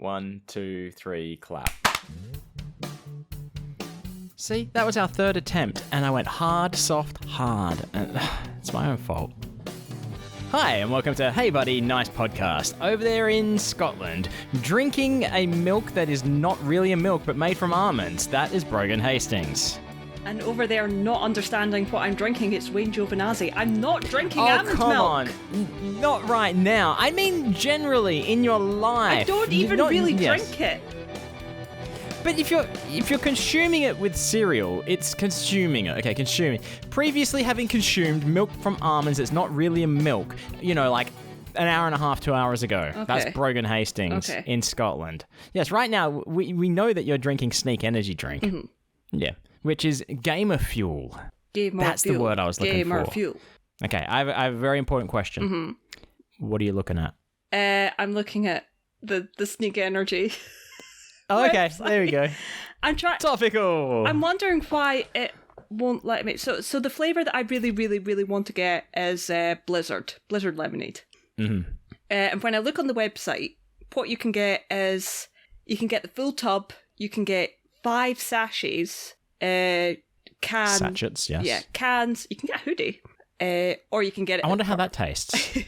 1, 2, 3, clap. See, that was our third attempt, and I went hard, soft, hard, and it's my own fault. Hi, and welcome to Hey Buddy, Nice Podcast. Over there in Scotland, drinking a milk that is not really a milk, but made from almonds. That is Brogan Hastings. And over there, not understanding what I'm drinking, it's Wayne Giovinazzi. I'm not drinking almond milk. Oh, come on. Not right now. I mean generally, in your life. I don't even really drink it. But if you're consuming it with cereal, it's consuming it. Okay, consuming. Previously having consumed milk from almonds that's not really a milk, like an hour and a half, 2 hours ago. Okay. That's Brogan Hastings in Scotland. Yes, right now, we know that you're drinking Sneak Energy drink. Mm-hmm. Yeah. Which is gamer fuel. That's the word I was looking for. Gamer fuel. Okay, I have a very important question. Mm-hmm. What are you looking at? I'm looking at the Sneak Energy. Oh, okay. website. There we go. Topical. I'm wondering why it won't let me. So the flavor that I really, really, really want to get is Blizzard lemonade. Mm-hmm. And when I look on the website, what you can get is you can get the full tub. You can get 5 sachets. Cans. Sachets, yes. Yeah, cans. You can get a hoodie. Or you can get it. I wonder how that tastes.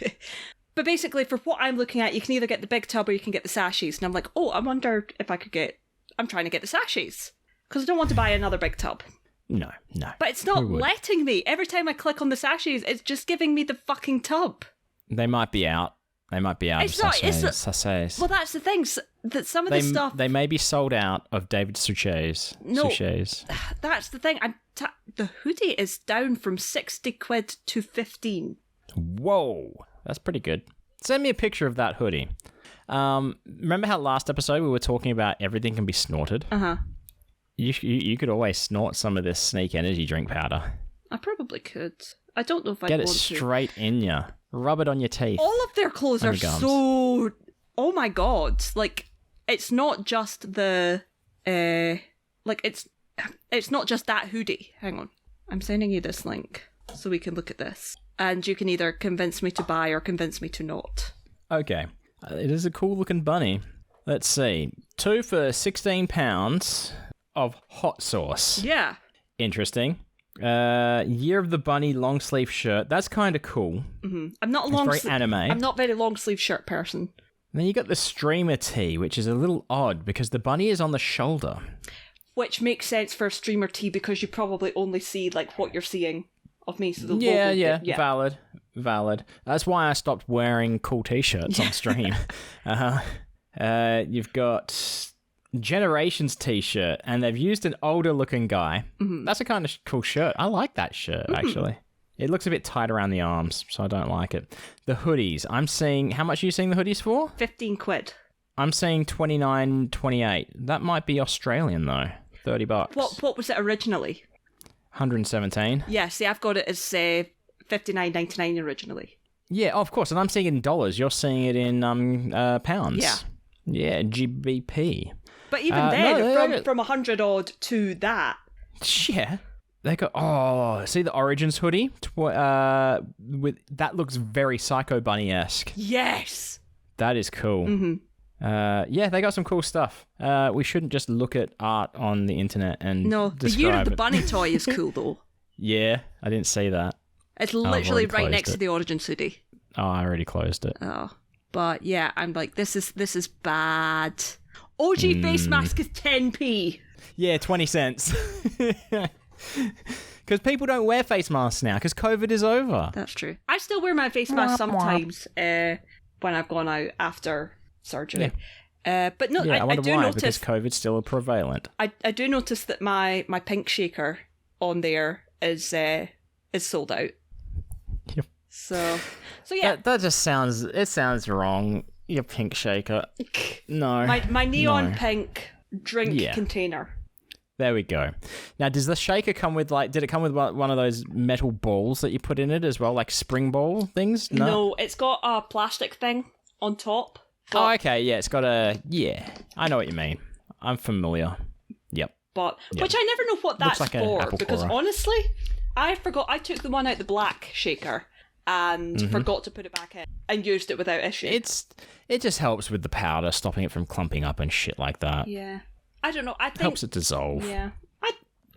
But basically, for what I'm looking at, you can either get the big tub or you can get the sachets. And I'm like, I wonder if I could get... I'm trying to get the sachets. Because I don't want to buy another big tub. No. But it's not letting me. Every time I click on the sachets, it's just giving me the fucking tub. They might be out. It's not. Sachets. Well, that's the thing. That some of the stuff... They may be sold out of David Suchet's. No, Suchet's. That's the thing. The hoodie is down from 60 quid to 15. Whoa. That's pretty good. Send me a picture of that hoodie. Remember how last episode we were talking about everything can be snorted? Uh-huh. You could always snort some of this Sneak Energy drink powder. I probably could. I don't know if I'd want to. Get it straight in you. Rub it on your teeth. All of their clothes are so... Oh my god. Like, it's not just the... it's not just that hoodie. Hang on. I'm sending you this link so we can look at this. And you can either convince me to buy or convince me to not. Okay. It is a cool looking bunny. Let's see. 2 for £16 of hot sauce. Yeah. Interesting. Year of the Bunny long sleeve shirt. That's kind of cool. Mm-hmm. I'm not a very anime. I'm not a very long sleeve shirt person. And then you got the streamer tee, which is a little odd because the bunny is on the shoulder. Which makes sense for a streamer tee because you probably only see what you're seeing of me. So the yeah, logo valid. That's why I stopped wearing cool t-shirts on stream. You've got Generations t-shirt, and they've used an older looking guy. Mm-hmm. That's a kind of cool shirt. I like that shirt, actually. It looks a bit tight around the arms, so I don't like it. The hoodies. I'm seeing... How much are you seeing the hoodies for? 15 quid. I'm seeing 29.28. That might be Australian, though. $30. What was it originally? 117. Yeah, see, I've got it as $59.99 originally. Yeah, of course, and I'm seeing it in dollars. You're seeing it in pounds. Yeah. Yeah, GBP. But even then, from 100 odd to that. Yeah. They got, see the Origins hoodie? That looks very Psycho Bunny-esque. Yes! That is cool. Mm-hmm. Yeah, they got some cool stuff. We shouldn't just look at art on the internet and the Year of the Bunny toy is cool, though. Yeah, I didn't see that. It's literally right next to the Origins hoodie. Oh, I already closed it. Oh. But yeah, I'm like, this is bad. OG face mask is 10p. Yeah, 20 cents. Because people don't wear face masks now, because COVID is over. That's true. I still wear my face mask sometimes when I've gone out after surgery. Yeah. But no, I wonder I do why, notice... because COVID's still prevalent. I do notice that my pink shaker on there is sold out. Yep. So yeah. That just sounds wrong. Your pink shaker. No. My neon pink drink container. There we go. Now, does the shaker come with, did it come with one of those metal balls that you put in it as well, like spring ball things? No, it's got a plastic thing on top. Oh, okay, yeah, it's got I know what you mean. I'm familiar. Yep. Which I never know what that's like for, apple because corer. honestly, I forgot, I took the one out the black shaker, and forgot to put it back in and used it without issue. It just helps with the powder, stopping it from clumping up and shit like that. Yeah. I don't know. I think Helps it dissolve. Yeah.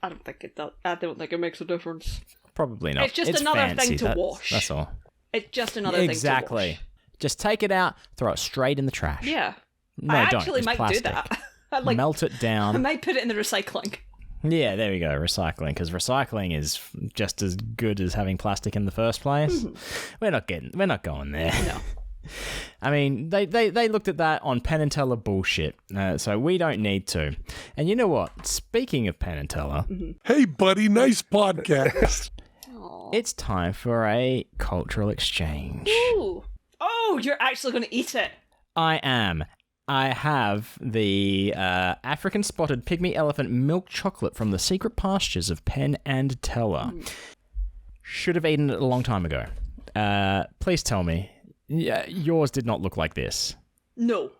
I don't think it does. I don't think it makes a difference. Probably not. It's just another fancy. thing to wash. That's all. It's just another thing to wash. Exactly. Just take it out, throw it straight in the trash. Yeah. No, I don't. actually It's might plastic. do that. Melt it down. I might put it in the recycling. Yeah, there we go. Recycling, because recycling is just as good as having plastic in the first place. We're not going there. No. I mean, they looked at that on Penn and Teller bullshit, so we don't need to. And you know what? Speaking of Penn and Teller, Hey, buddy, nice podcast. it's time for a cultural exchange. Ooh. Oh, you're actually going to eat it. I am. I have the African spotted pygmy elephant milk chocolate from the secret pastures of Penn and Teller. Should have eaten it a long time ago. Please tell me. Yeah, yours did not look like this. No.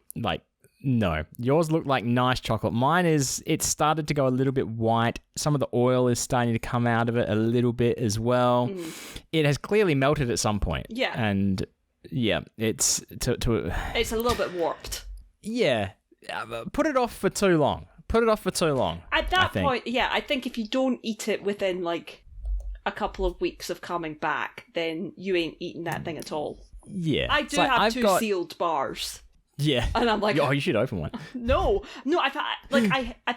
No. Yours looked like nice chocolate. Mine it started to go a little bit white. Some of the oil is starting to come out of it a little bit as well. It has clearly melted at some point. Yeah. And yeah, it's It's a little bit warped. Yeah. Put it off for too long. At that point, yeah, I think if you don't eat it within like a couple of weeks of coming back, then you ain't eating that thing at all. Yeah. I do have two sealed bars. Yeah. And I'm like, oh, you should open one. No, I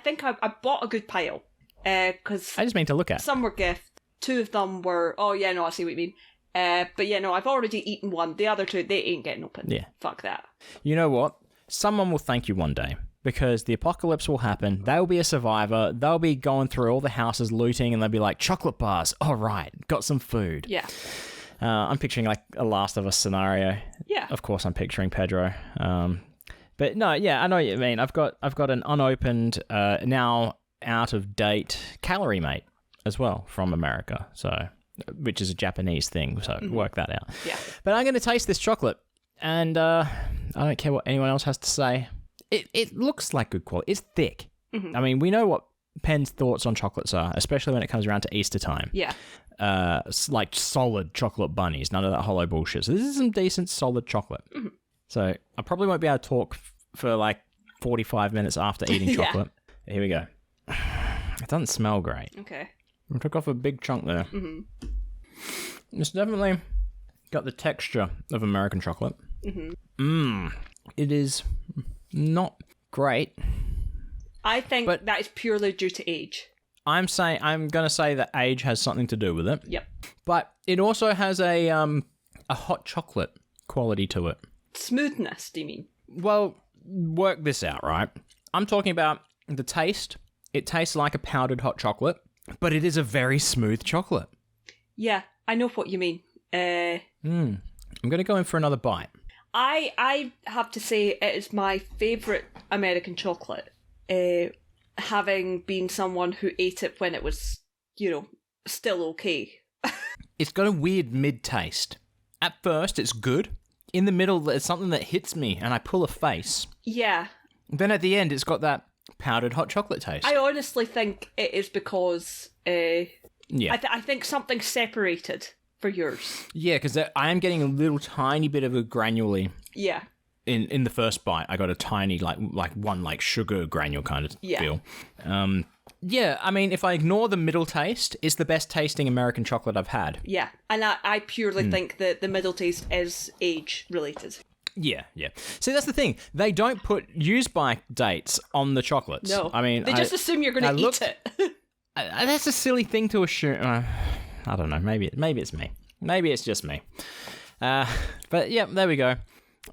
think I bought a good pile. Because I just mean to look at. Some were gift. Two of them were, oh yeah, no, I see what you mean. But yeah, no, I've already eaten one. The other two, they ain't getting open. Yeah. Fuck that. You know what? Someone will thank you one day. Because the apocalypse will happen. They'll be a survivor. They'll be going through all the houses looting, and they'll be like, chocolate bars. All right, got some food. Yeah. I'm picturing like a Last of Us scenario. Yeah. Of course, I'm picturing Pedro. But no, yeah, I know what you mean. I've got an unopened, now out of date Calorie Mate as well from America. So, which is a Japanese thing. So work that out. Yeah. But I'm going to taste this chocolate, and I don't care what anyone else has to say. It looks like good quality. It's thick. I mean, we know what Penn's thoughts on chocolates are, especially when it comes around to Easter time. Yeah. Like solid chocolate bunnies, none of that hollow bullshit. So this is some decent solid chocolate. So I probably won't be able to talk for like 45 minutes after eating chocolate. Here we go. It doesn't smell great. Okay. I took off a big chunk there. It's definitely got the texture of American chocolate. It is not great. I think that is purely due to age. I'm going to say that age has something to do with it. Yep. But it also has a hot chocolate quality to it. Smoothness, do you mean? Well, work this out, right? I'm talking about the taste. It tastes like a powdered hot chocolate, but it is a very smooth chocolate. Yeah, I know what you mean. I'm going to go in for another bite. I have to say it is my favourite American chocolate. Having been someone who ate it when it was, still okay. It's got a weird mid-taste. At first, it's good. In the middle, there's something that hits me, and I pull a face. Yeah. Then at the end, it's got that powdered hot chocolate taste. I honestly think it is because I think something separated for yours. Yeah, because I am getting a little tiny bit of a granule. Yeah. In the first bite, I got a tiny, like one sugar granule kind of feel. Yeah, I mean, if I ignore the middle taste, it's the best tasting American chocolate I've had. Yeah, and I purely think that the middle taste is age related. Yeah. See, that's the thing. They don't put use-by dates on the chocolates. No. I mean, they just assume you're going to eat it. That's a silly thing to assume. I don't know. Maybe it's me. Maybe it's just me. But yeah, there we go.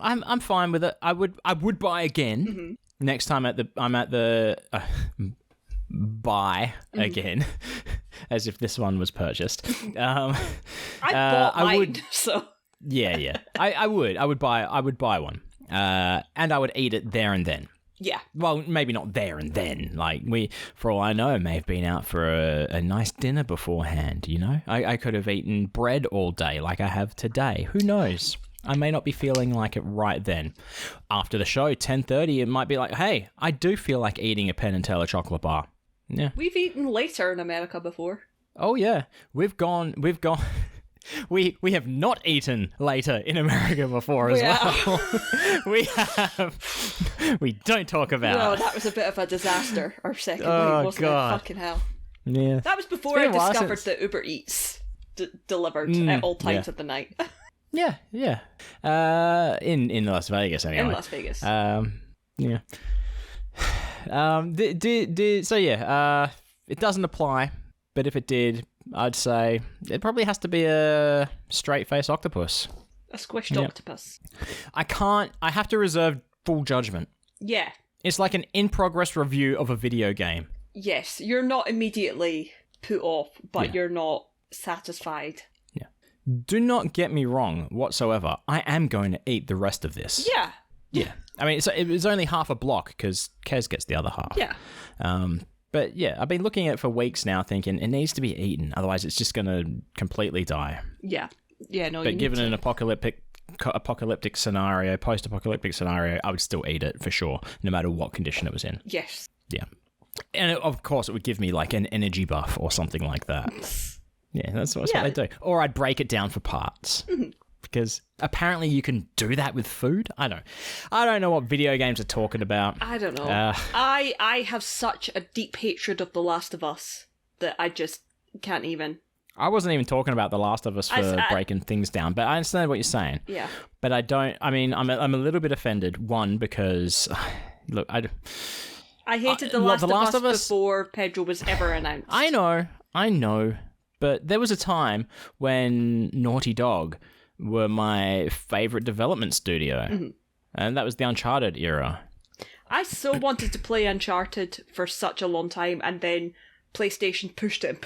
I'm fine with it. I would buy again next time I'm at the buy again, as if this one was purchased. I bought mine, so yeah. I would buy one, and I would eat it there and then. Yeah. Well, maybe not there and then. Like, for all I know, may have been out for a nice dinner beforehand, I could have eaten bread all day like I have today. Who knows? I may not be feeling like it right then. After the show, 10:30, it might be like, hey, I do feel like eating a Penn and Teller chocolate bar. Yeah. We've eaten later in America before. Oh, yeah. We've gone... We have not eaten later in America before as well. We don't talk about. No, that was a bit of a disaster. Our second Oh, night, wasn't God. it? Fucking hell. Yeah. That was before I discovered that Uber Eats delivered at all times of the night. Yeah. In Las Vegas anyway. In Las Vegas. Yeah. It doesn't apply, but if it did, I'd say it probably has to be a straight-faced octopus. A squished octopus. I have to reserve full judgment. Yeah. It's like an in-progress review of a video game. Yes, you're not immediately put off, but you're not satisfied. Yeah. Do not get me wrong whatsoever. I am going to eat the rest of this. Yeah. Yeah. I mean, it was only half a block because Kez gets the other half. Yeah. But yeah, I've been looking at it for weeks now thinking it needs to be eaten. Otherwise, it's just going to completely die. Yeah. Yeah, no, But given an post-apocalyptic scenario, I would still eat it for sure, no matter what condition it was in. Yes. Yeah. And of course, it would give me like an energy buff or something like that. Yeah, that's what they do. Or I'd break it down for parts. Mm-hmm. Because apparently you can do that with food. I don't know what video games are talking about. I don't know. I have such a deep hatred of The Last of Us that I just can't even. I wasn't even talking about The Last of Us for breaking things down, but I understand what you're saying. Yeah. But I'm a little bit offended. One, because look, I hated The Last of Us before Pedro was ever announced. I know, but there was a time when Naughty Dog were my favourite development studio, and that was the Uncharted era. I so wanted to play Uncharted for such a long time, and then PlayStation pushed it,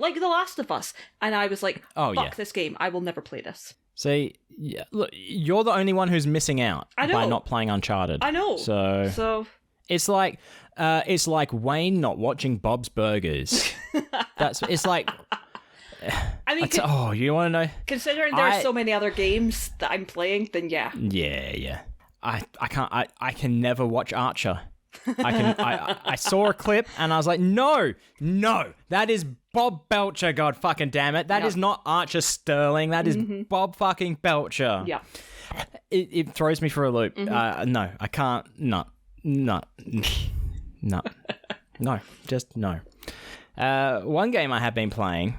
like The Last of Us, and I was like, fuck this game, I will never play this. See, yeah, look, you're the only one who's missing out by not playing Uncharted. I know. So it's like Wayne not watching Bob's Burgers. It's like... I mean, you want to know? Considering there are so many other games that I'm playing, then yeah. Yeah. I can't. I can never watch Archer. I saw a clip and I was like, no, that is Bob Belcher. God fucking damn it, that is not Archer Sterling. That is Bob fucking Belcher. Yeah. It throws me for a loop. No, I can't. No, just no. One game I have been playing,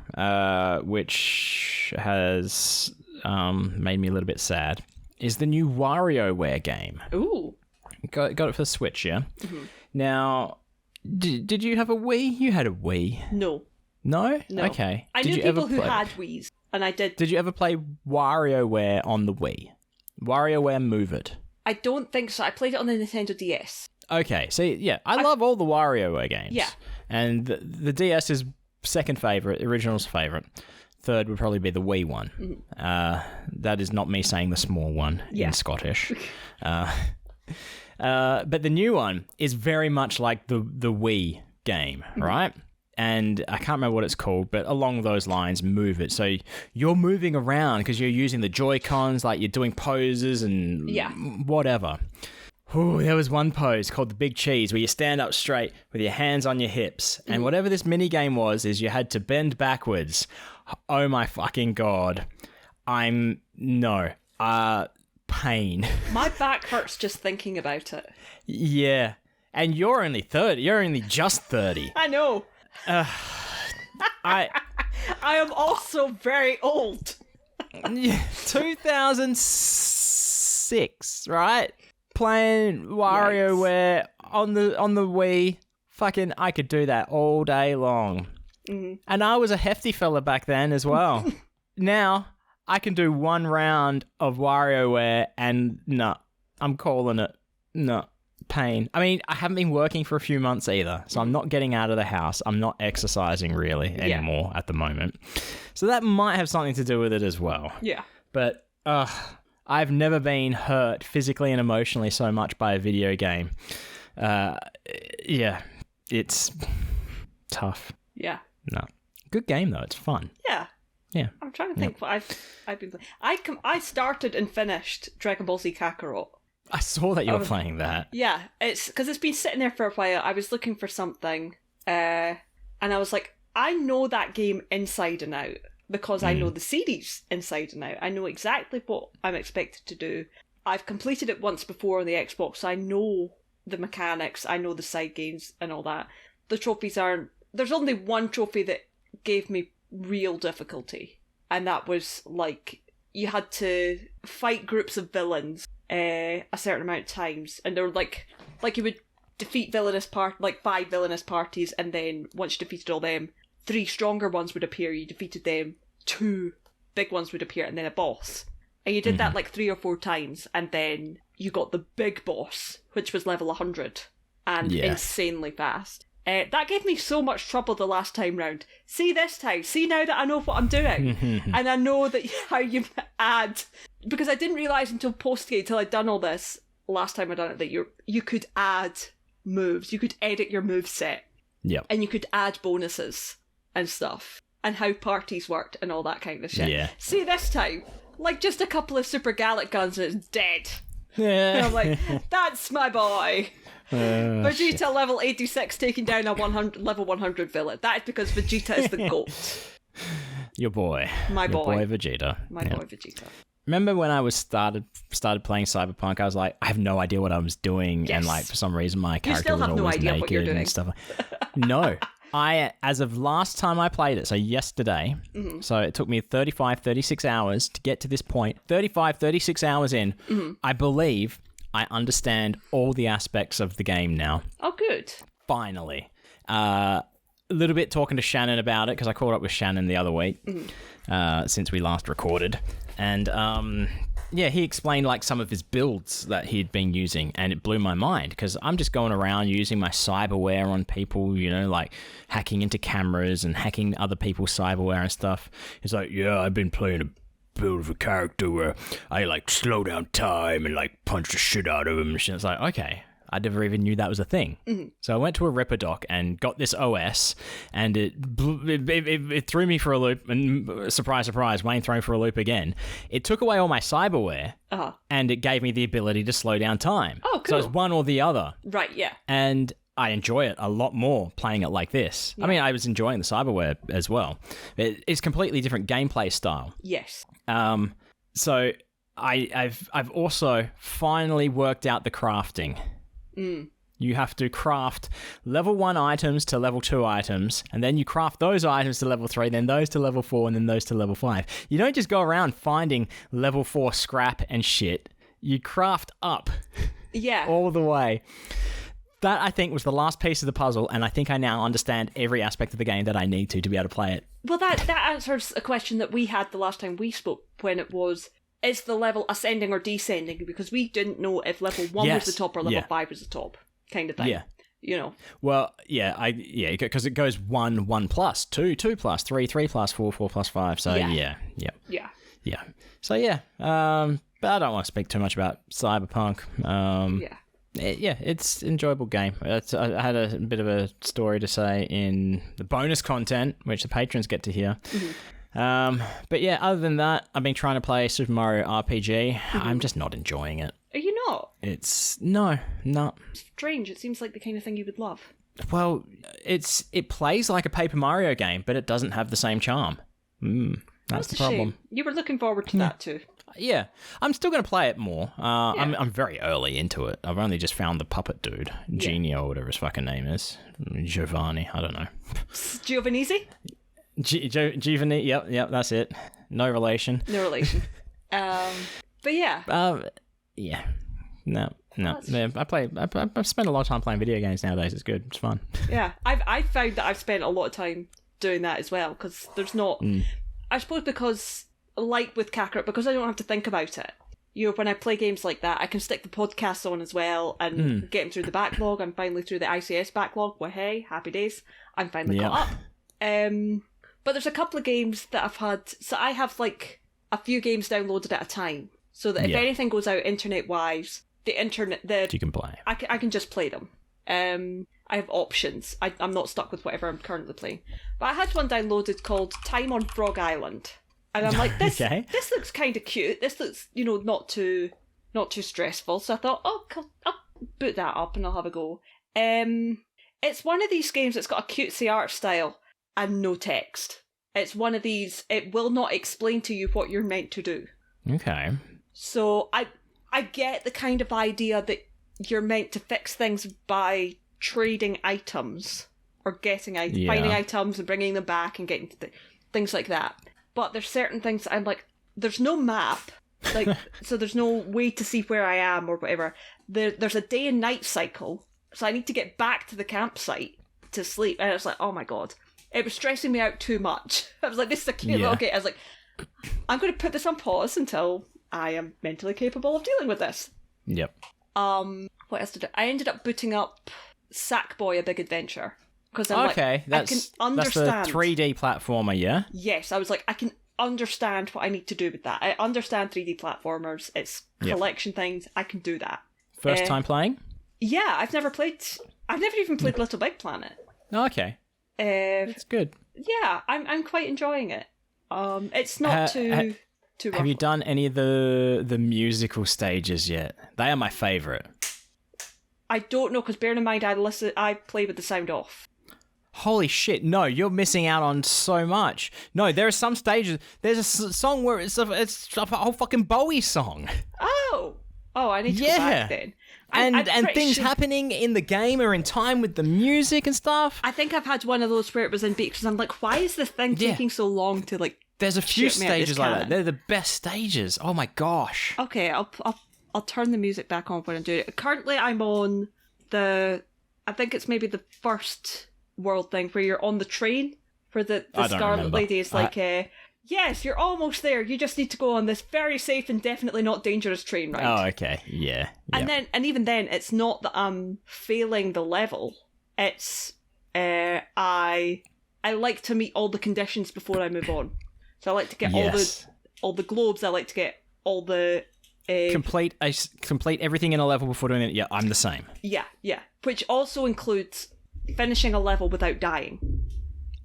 which has made me a little bit sad, is the new WarioWare game. Ooh. Got it for the Switch, yeah? Mm-hmm. Now, did you have a Wii? You had a Wii. No. No? No. Okay. I knew people who had Wiis, and I did. Did you ever play WarioWare on the Wii? WarioWare Move It? I don't think so. I played it on the Nintendo DS. Okay, so yeah, I love all the WarioWare games. Yeah. And the DS is second favourite, original's favourite. Third would probably be the Wii one. Mm-hmm. That is not me saying the small one in Scottish. But the new one is very much like the Wii game, right? And I can't remember what it's called, but along those lines, Move It. So you're moving around because you're using the Joy-Cons, like you're doing poses and whatever. Ooh, there was one pose called the Big Cheese where you stand up straight with your hands on your hips. And whatever this mini game was, is you had to bend backwards. Oh my fucking God. Pain. My back hurts just thinking about it. Yeah. And you're only 30. You're only just 30. I know. I am also very old. 2006, right? Playing WarioWare on the Wii. Fucking, I could do that all day long. Mm-hmm. And I was a hefty fella back then as well. Now, I can do one round of WarioWare and I'm calling it. Pain. I mean, I haven't been working for a few months either, so I'm not getting out of the house. I'm not exercising really anymore at the moment. So that might have something to do with it as well. Yeah. But I've never been hurt physically and emotionally so much by a video game. It's tough. Yeah. No. Good game though. It's fun. Yeah. Yeah. I'm trying to think what I've been playing. I started and finished Dragon Ball Z Kakarot. I saw that you were playing that. Yeah, it's because it's been sitting there for a while. I was looking for something, and I was like, I know that game inside and out. because I know the series inside and out. I know exactly what I'm expected to do. I've completed it once before on the Xbox, so I know the mechanics, I know the side games and all that. The trophies aren't... There's only one trophy that gave me real difficulty, and that was, like, you had to fight groups of villains a certain amount of times, and they were like you would defeat 5 villainous parties, and then once you defeated all them, 3 stronger ones would appear, you defeated them, 2 big ones would appear, and then a boss. And you did that like 3 or 4 times, and then you got the big boss, which was level 100, and insanely fast. That gave me so much trouble the last time round. See this time, see now that I know what I'm doing, and I know that how you add, because I didn't realise until post-game, till I'd done all this, last time I done it, that you could add moves, you could edit your move set, and you could add bonuses and stuff, and how parties worked and all that kind of shit. Yeah. See this time, like just a couple of super Gallic guns and it's dead. And I'm like, that's my boy. Vegeta shit. Level 86 taking down a level 100 villain. That is because Vegeta is the GOAT. Your boy. My boy. Your boy Vegeta. My boy Vegeta. Remember when I started playing Cyberpunk, I was like, I have no idea what I was doing, and like for some reason my character was always naked and stuff. No. As of last time I played it, so yesterday, so it took me 36 hours to get to this point. 36 hours in, I believe I understand all the aspects of the game now. Oh, good. Finally. A little bit talking to Shannon about it, because I caught up with Shannon the other week, since we last recorded. And he explained like some of his builds that he'd been using, and it blew my mind, because I'm just going around using my cyberware on people, like hacking into cameras and hacking other people's cyberware and stuff. He's like, yeah, I've been playing a build of a character where I like slow down time and like punch the shit out of him. It's like, okay, I never even knew that was a thing. So I went to a Ripperdoc and got this OS, and it threw me for a loop. And surprise, surprise, Wayne thrown for a loop again. It took away all my cyberware, and it gave me the ability to slow down time. Oh, cool. So it's one or the other. Right, yeah. And I enjoy it a lot more playing it like this. Yeah. I mean, I was enjoying the cyberware as well. It's completely different gameplay style. Yes. So I've also finally worked out the crafting. You have to craft level 1 items to level 2 items, and then you craft those items to level 3, then those to level 4, and then those to level 5. You don't just go around finding level 4 scrap and shit. You craft up. Yeah. All the way. That, I think, was the last piece of the puzzle, and I think I now understand every aspect of the game that I need to be able to play it. Well, that answers a question that we had the last time we spoke, when it was, is the level ascending or descending? Because we didn't know if level 1 was the top or level 5 was the top, kind of thing. Yeah. Well, because it goes 1, 1 plus, 2, 2 plus, 3, 3 plus, 4, 4 plus 5. So yeah. So but I don't want to speak too much about Cyberpunk. It's an enjoyable game. I had a bit of a story to say in the bonus content, which the patrons get to hear. But yeah, other than that, I've been trying to play Super Mario RPG. I'm just not enjoying it. Are you not? No. Strange. It seems like the kind of thing you would love. Well, it plays like a Paper Mario game, but it doesn't have the same charm. That's the problem. Shame. You were looking forward to that too. Yeah, I'm still going to play it more. I'm very early into it. I've only just found the puppet dude, Genio, or whatever his fucking name is. Giovanni, I don't know. Giovanni? Giovanni, yep, that's it. No relation. But yeah. Yeah. No. I spend a lot of time playing video games nowadays. It's good. It's fun. Yeah, I've found that I've spent a lot of time doing that as well, because there's not... I suppose because, like with Kakarot, because I don't have to think about it. When I play games like that, I can stick the podcasts on as well and get them through the backlog. I'm finally through the ICS backlog. Well, hey, happy days. I'm finally caught up. But there's a couple of games that I've had... So I have, like, a few games downloaded at a time, so that if anything goes out internet-wise, you can play. I can just play them. I have options. I'm not stuck with whatever I'm currently playing. But I had one downloaded called Time on Frog Island. And I'm like, this looks kind of cute. This looks, not too stressful. So I thought, I'll boot that up and I'll have a go. It's one of these games that's got a cutesy art style and no text. It's one of these, it will not explain to you what you're meant to do. Okay. So I get the kind of idea that you're meant to fix things by trading items or getting finding items and bringing them back and getting things like that. But there's certain things I'm like, there's no map, like so there's no way to see where I am or whatever. There's a day and night cycle, so I need to get back to the campsite to sleep, and it's like, oh my god, it was stressing me out too much. I was like, this is a cute little game. I was like, I'm going to put this on pause until I am mentally capable of dealing with this. Yep. What else did I ended up booting up Sackboy: A Big Adventure because I'm I can understand. That's the 3D platformer, yeah. Yes, I was like, I can understand what I need to do with that. I understand 3D platformers. It's collection things. I can do that. First time playing? Yeah, I've never even played Little Big Planet. Oh, okay. It's good. Yeah, I'm quite enjoying it. It's not too rough. Have you done any of the musical stages yet? They are my favourite. I don't know, because bearing in mind I play with the sound off. Holy shit, no, you're missing out on so much. No, there are some stages, there's a song where it's a whole fucking Bowie song. Oh, I need to go back then. And things happening in the game are in time with the music and stuff. I think I've had one of those where it was in beat, because I'm like, why is this thing taking so long to, like, there's a few stages like that. They're the best stages. Oh my gosh. Okay, I'll turn the music back on when I'm doing it. Currently, I'm on I think it's maybe the first world thing where you're on the train for the Scarlet Lady. It's like, yes, you're almost there. You just need to go on this very safe and definitely not dangerous train ride. Oh, okay, yeah. And even then, it's not that I'm failing the level. It's I like to meet all the conditions before I move on. So I like to get all the globes. I like to get all the complete everything in a level before doing it. Yeah, I'm the same. Yeah. Which also includes finishing a level without dying.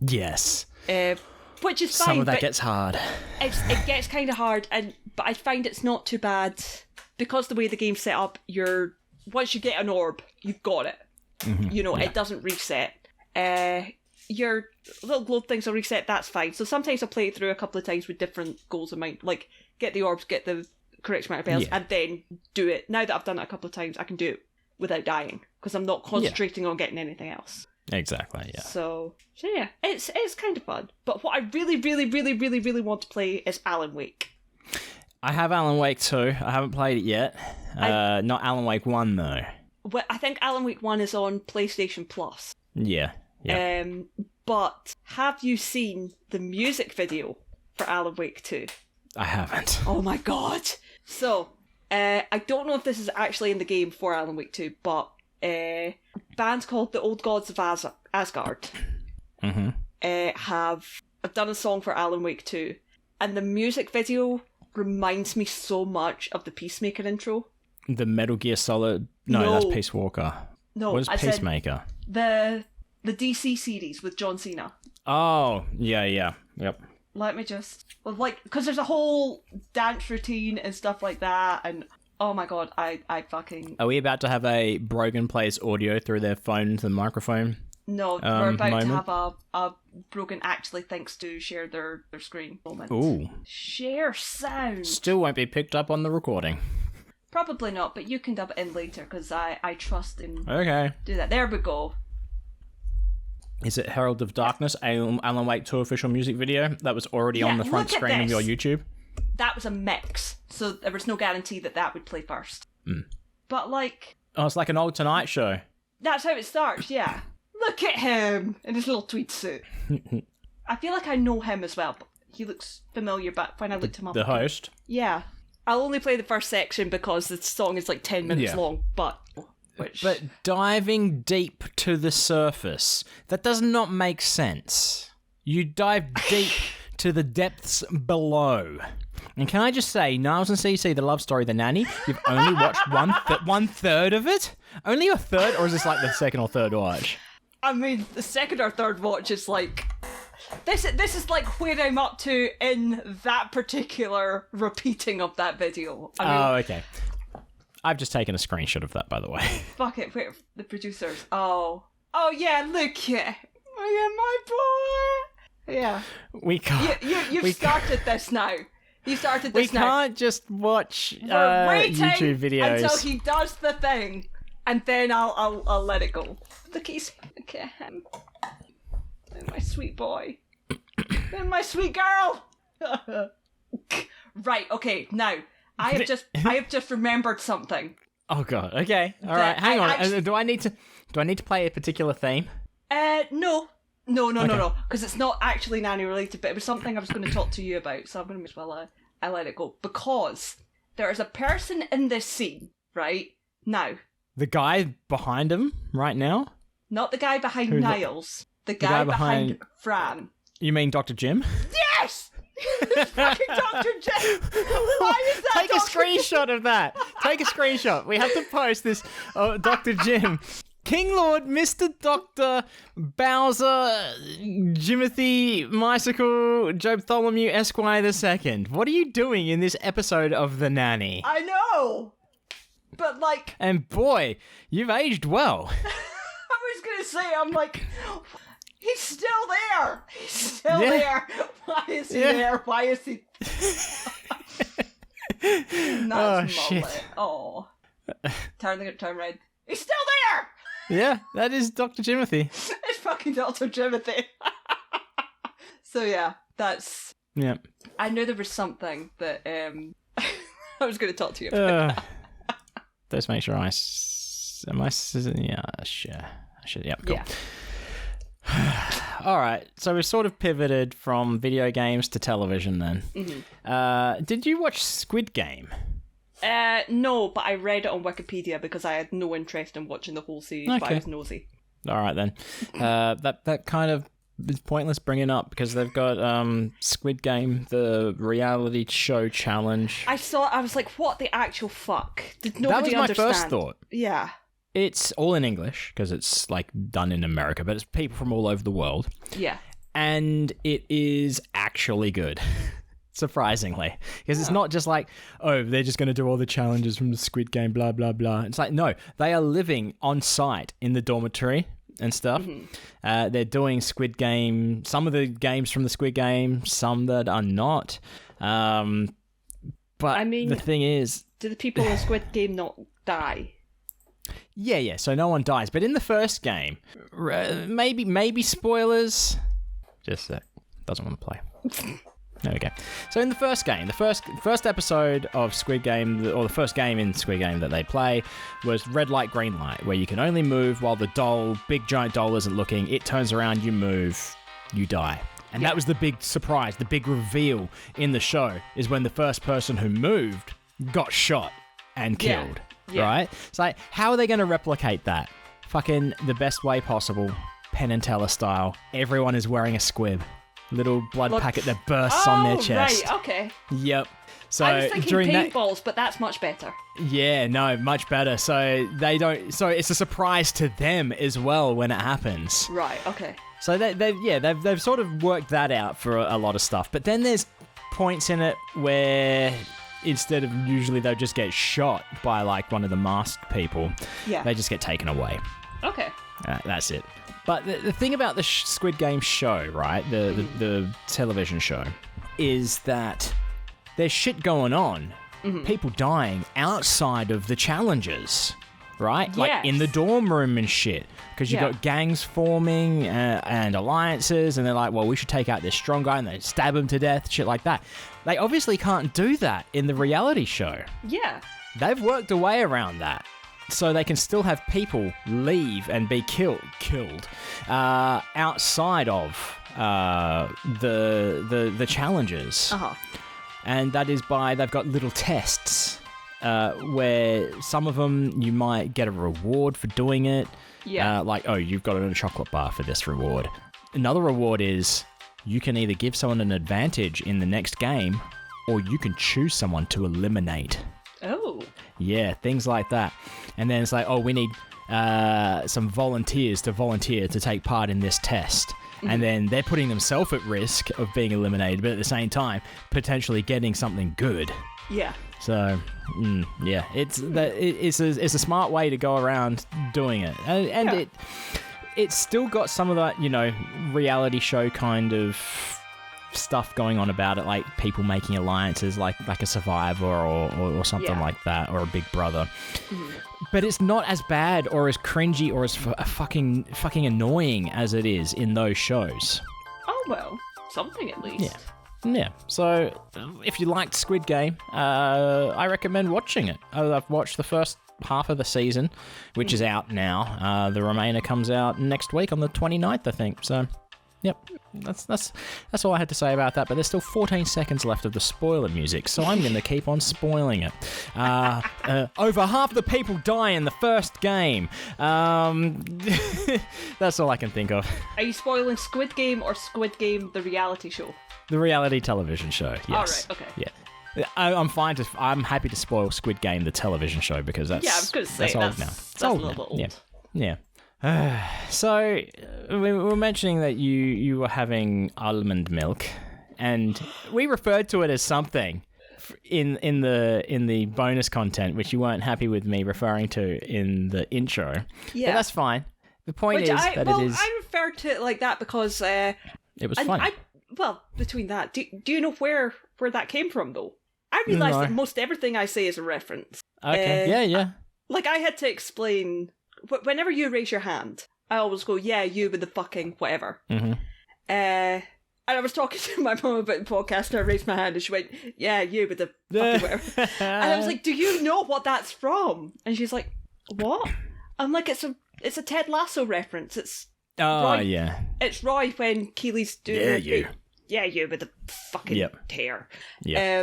Yes. Which is fine. Some of that gets hard. It gets kind of hard, but I find it's not too bad because the way the game's set up. Once you get an orb, you've got it. Mm-hmm. It doesn't reset. Your little globe things will reset. That's fine. So sometimes I play it through a couple of times with different goals in mind, like get the orbs, get the correct amount of bells, and then do it. Now that I've done it a couple of times, I can do it without dying because I'm not concentrating on getting anything else. Exactly, yeah. So yeah, it's kind of fun. But what I really, really, really, really, really want to play is Alan Wake. I have Alan Wake 2. I haven't played it yet. Not Alan Wake 1, though. Well, I think Alan Wake 1 is on PlayStation Plus. Yeah. But have you seen the music video for Alan Wake 2? I haven't. Oh my god. So, I don't know if this is actually in the game for Alan Wake 2, but bands called the Old Gods of Asgard have done a song for Alan Wake 2, and the music video reminds me so much of the Peacemaker intro. The Metal Gear Solid... No, that's Peace Walker. No, what is Peacemaker? The DC series with John Cena. Oh, yeah, yep. Let me just... because there's a whole dance routine and stuff like that, and oh my god, I fucking... Are we about to have a Brogan plays audio through their phone to the microphone? No, we're about to have a Brogan actually thinks to share their screen moment. Ooh. Share sound. Still won't be picked up on the recording. Probably not, but you can dub it in later, because I trust in... Okay. Do that. There we go. Is it Herald of Darkness, Alan Wake 2 official music video that was already on the front screen of your YouTube? That was a mix, so there was no guarantee that would play first. But oh, it's like an old Tonight Show. That's how it starts, yeah. Look at him in his little tweed suit. I feel like I know him as well, but he looks familiar, but when I looked him up... The host? Yeah. I'll only play the first section because the song is like 10 minutes long, but... But diving deep to the surface, that does not make sense. You dive deep to the depths below. And can I just say, Niles and CC, the love story, The Nanny, you've only watched one third of it? Only a third, or is this like the second or third watch? I mean, the second or third watch is like... This is like where I'm up to in that particular repeating of that video. I mean, okay. I've just taken a screenshot of that, by the way. Fuck it, wait, the producers. Oh yeah, look at my boy. Yeah. We can't. You've started this now. You started this now. We can't just watch We're waiting YouTube videos until he does the thing, and then I'll let it go. Look, he's look at him. My sweet boy. And my sweet girl. Right. Okay. Now I have just remembered something. Oh god. Okay. All right. Hang on. Do I need to play a particular theme? No. Because it's not actually nanny related, but it was something I was going to talk to you about, so I'm going to as well I let it go. Because there is a person in this scene, right? Now. The guy behind him right now? Not the guy behind Niles. The guy behind Fran. You mean Dr. Jim? Yes! It's fucking Dr. Jim! Why is that Take a screenshot of that. Take a screenshot. We have to post this. Dr. Jim. King Lord, Mr. Dr. Bowser, Jimothy, Mycicle, Job Tholomew, Esquire II. What are you doing in this episode of The Nanny? I know! But like... And boy, you've aged well. I was gonna say, I'm like... He's still there! He's still there! Why is he there? Why is he... Nuts shit. mullet. Oh. Turn red. He's still there! Yeah, that is Dr. Jimothy. It's fucking Dr. Jimothy. So yeah, that's... Yeah. I knew there was something that I was going to talk to you about. Let's make sure yeah, sure. I should, yeah, cool. Yeah. All right, so we've sort of pivoted from video games to television then. Mm-hmm. Did you watch Squid Game? No, but I read it on Wikipedia because I had no interest in watching the whole series, but I was nosy. All right then. That kind of is pointless bringing up because they've got Squid Game, the reality show challenge. I was like, what the actual fuck? Did nobody understand? That was my first thought. Yeah. It's all in English because it's like done in America, but it's people from all over the world. Yeah. And it is actually good. Surprisingly, because it's not just like, oh, they're just going to do all the challenges from the Squid Game, blah, blah, blah. It's like, no, they are living on site in the dormitory and stuff. Mm-hmm. They're doing Squid Game, some of the games from the Squid Game, some that are not. But I mean, the thing is... Do the people in Squid Game not die? Yeah, so no one dies. But in the first game, maybe spoilers. Just a sec. Doesn't want to play. There we go. So in the first game, the first episode of Squid Game, or the first game in Squid Game that they play, was red light, green light, where you can only move while the big giant doll isn't looking. It turns around, you move, you die. And that was the big surprise, the big reveal in the show, is when the first person who moved got shot and killed, right? It's like, how are they going to replicate that? Fucking the best way possible, Penn and Teller style. Everyone is wearing a squib. Little blood packet that bursts on their chest. Right, okay. Yep. So I was thinking during paintballs, but that's much better. Yeah, no, much better. So they don't. So it's a surprise to them as well when it happens. Right. Okay. So they've sort of worked that out for a lot of stuff. But then there's points in it where instead of usually they'll just get shot by like one of the masked people. Yeah. They just get taken away. Okay. That's it. But the thing about the Squid Game show, right, the television show, is that there's shit going on. Mm-hmm. People dying outside of the challenges, right? Yes. Like in the dorm room and shit. Because you've got gangs forming and alliances, and they're like, well, we should take out this strong guy, and they stab him to death, shit like that. They obviously can't do that in the reality show. Yeah. They've worked a way around that. So they can still have people leave and be killed outside of the challenges. Uh-huh. And that is by they've got little tests where some of them you might get a reward for doing it. Yeah. Like, oh, you've got a chocolate bar for this reward. Another reward is you can either give someone an advantage in the next game, or you can choose someone to eliminate. Oh. Yeah, things like that. And then it's like, oh, we need some volunteers to volunteer to take part in this test. Mm-hmm. And then they're putting themselves at risk of being eliminated, but at the same time, potentially getting something good. Yeah. So, it's a smart way to go around doing it. And it's still got some of that, reality show kind of stuff going on about it, like people making alliances, like a Survivor or something like that, or a Big Brother. But it's not as bad or as cringy or as fucking annoying as it is in those shows. Oh, well, something at least. Yeah. So if you liked Squid Game, I recommend watching it. I've watched the first half of the season, which is out now. The remainder comes out next week on the 29th, I think. So, yep, that's all I had to say about that. But there's still 14 seconds left of the spoiler music, so I'm going to keep on spoiling it. Over half the people die in the first game. That's all I can think of. Are you spoiling Squid Game or Squid Game the reality show? The reality television show, yes. All right, okay. Yeah. I'm happy to spoil Squid Game, the television show, because that's I was going to say, that's old now. That's old a little bit old. Yeah. So we were mentioning that you were having almond milk, and we referred to it as something in the bonus content, which you weren't happy with me referring to in the intro. Yeah, but that's fine. The point is that it is. I referred to it like that because it was funny. Well, between that, do you know where that came from, though? I realised that most everything I say is a reference. Okay, yeah. Like, I had to explain... Whenever you raise your hand, I always go, yeah, you with the fucking whatever. Mm-hmm. And I was talking to my mum about the podcast, and I raised my hand, and she went, yeah, you with the fucking whatever. And I was like, do you know what that's from? And she's like, what? I'm like, it's a Ted Lasso reference. It's... Roy, yeah. It's Roy when Keely's doing... Yeah, you. Yeah, you with the fucking hair. Yeah.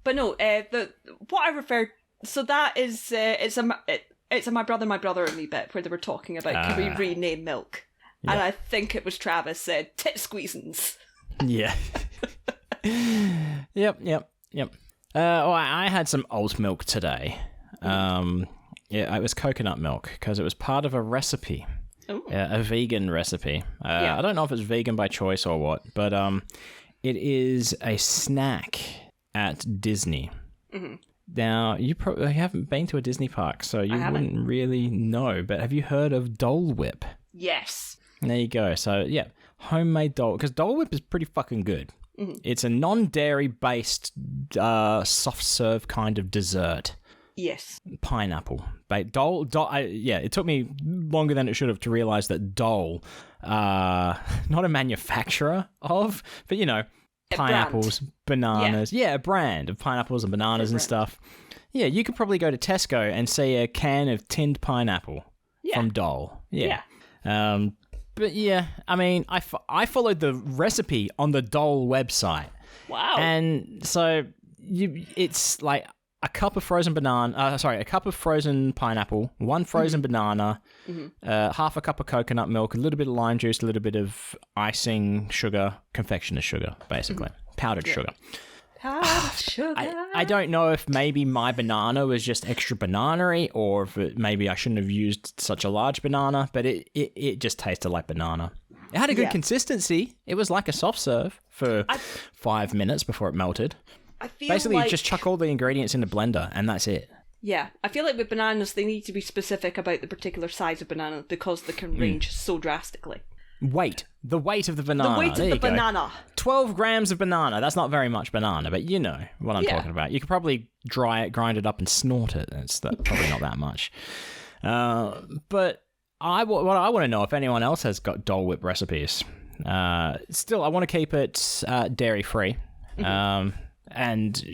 But no, what I referred... So that is... It's a my brother and me bit where they were talking about can we rename milk? Yeah. And I think it was Travis said, tit squeezins. Yeah. Yep. I had some oat milk today. It was coconut milk because it was part of a recipe. A vegan recipe. I don't know if it's vegan by choice or what, but it is a snack at Disney. Mm-hmm. Now, you probably haven't been to a Disney park, so you wouldn't really know, but have you heard of Dole Whip? Yes. There you go. So, yeah, homemade Dole, because Dole Whip is pretty fucking good. Mm-hmm. It's a non-dairy based soft serve kind of dessert. Yes. Pineapple. Dole, it took me longer than it should have to realize that Dole, not a manufacturer of, but, pineapples, bananas. Yeah, a brand of pineapples and bananas and stuff. Yeah, you could probably go to Tesco and see a can of tinned pineapple from Dole. Yeah. But yeah, I mean, I followed the recipe on the Dole website. Wow. And so it's like a cup of frozen a cup of frozen pineapple, one frozen banana, half a cup of coconut milk, a little bit of lime juice, a little bit of icing sugar, confectioner's sugar, basically. Powdered sugar. Powdered sugar. I don't know if maybe my banana was just extra banana-y or if maybe I shouldn't have used such a large banana, but it just tasted like banana. It had a good consistency. It was like a soft serve for 5 minutes before it melted. Basically, you just chuck all the ingredients in the blender, and that's it. Yeah, I feel like with bananas, they need to be specific about the particular size of banana because they can range so drastically. The weight of the banana. The weight of the banana. 12 grams of banana. That's not very much banana, but you know what I'm talking about. You could probably dry it, grind it up, and snort it. That's probably not that much. But what I want to know if anyone else has got Dole Whip recipes. Still, I want to keep it dairy-free. And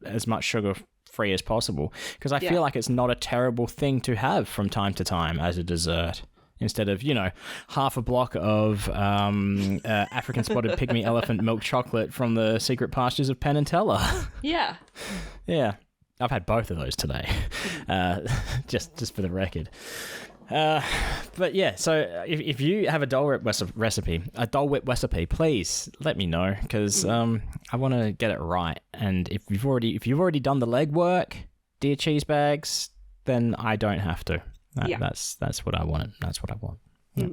as much sugar-free as possible. Because I feel like it's not a terrible thing to have from time to time as a dessert. Instead of, half a block of African spotted pygmy elephant milk chocolate from the secret pastures of Penn and Teller. Yeah. Yeah. I've had both of those today. Just for the record. But yeah, so if you have a Dole Whip recipe, please let me know because I want to get it right. And if you've already done the legwork, dear cheese bags, then I don't have to. That's what I want. That's what I want. Yeah.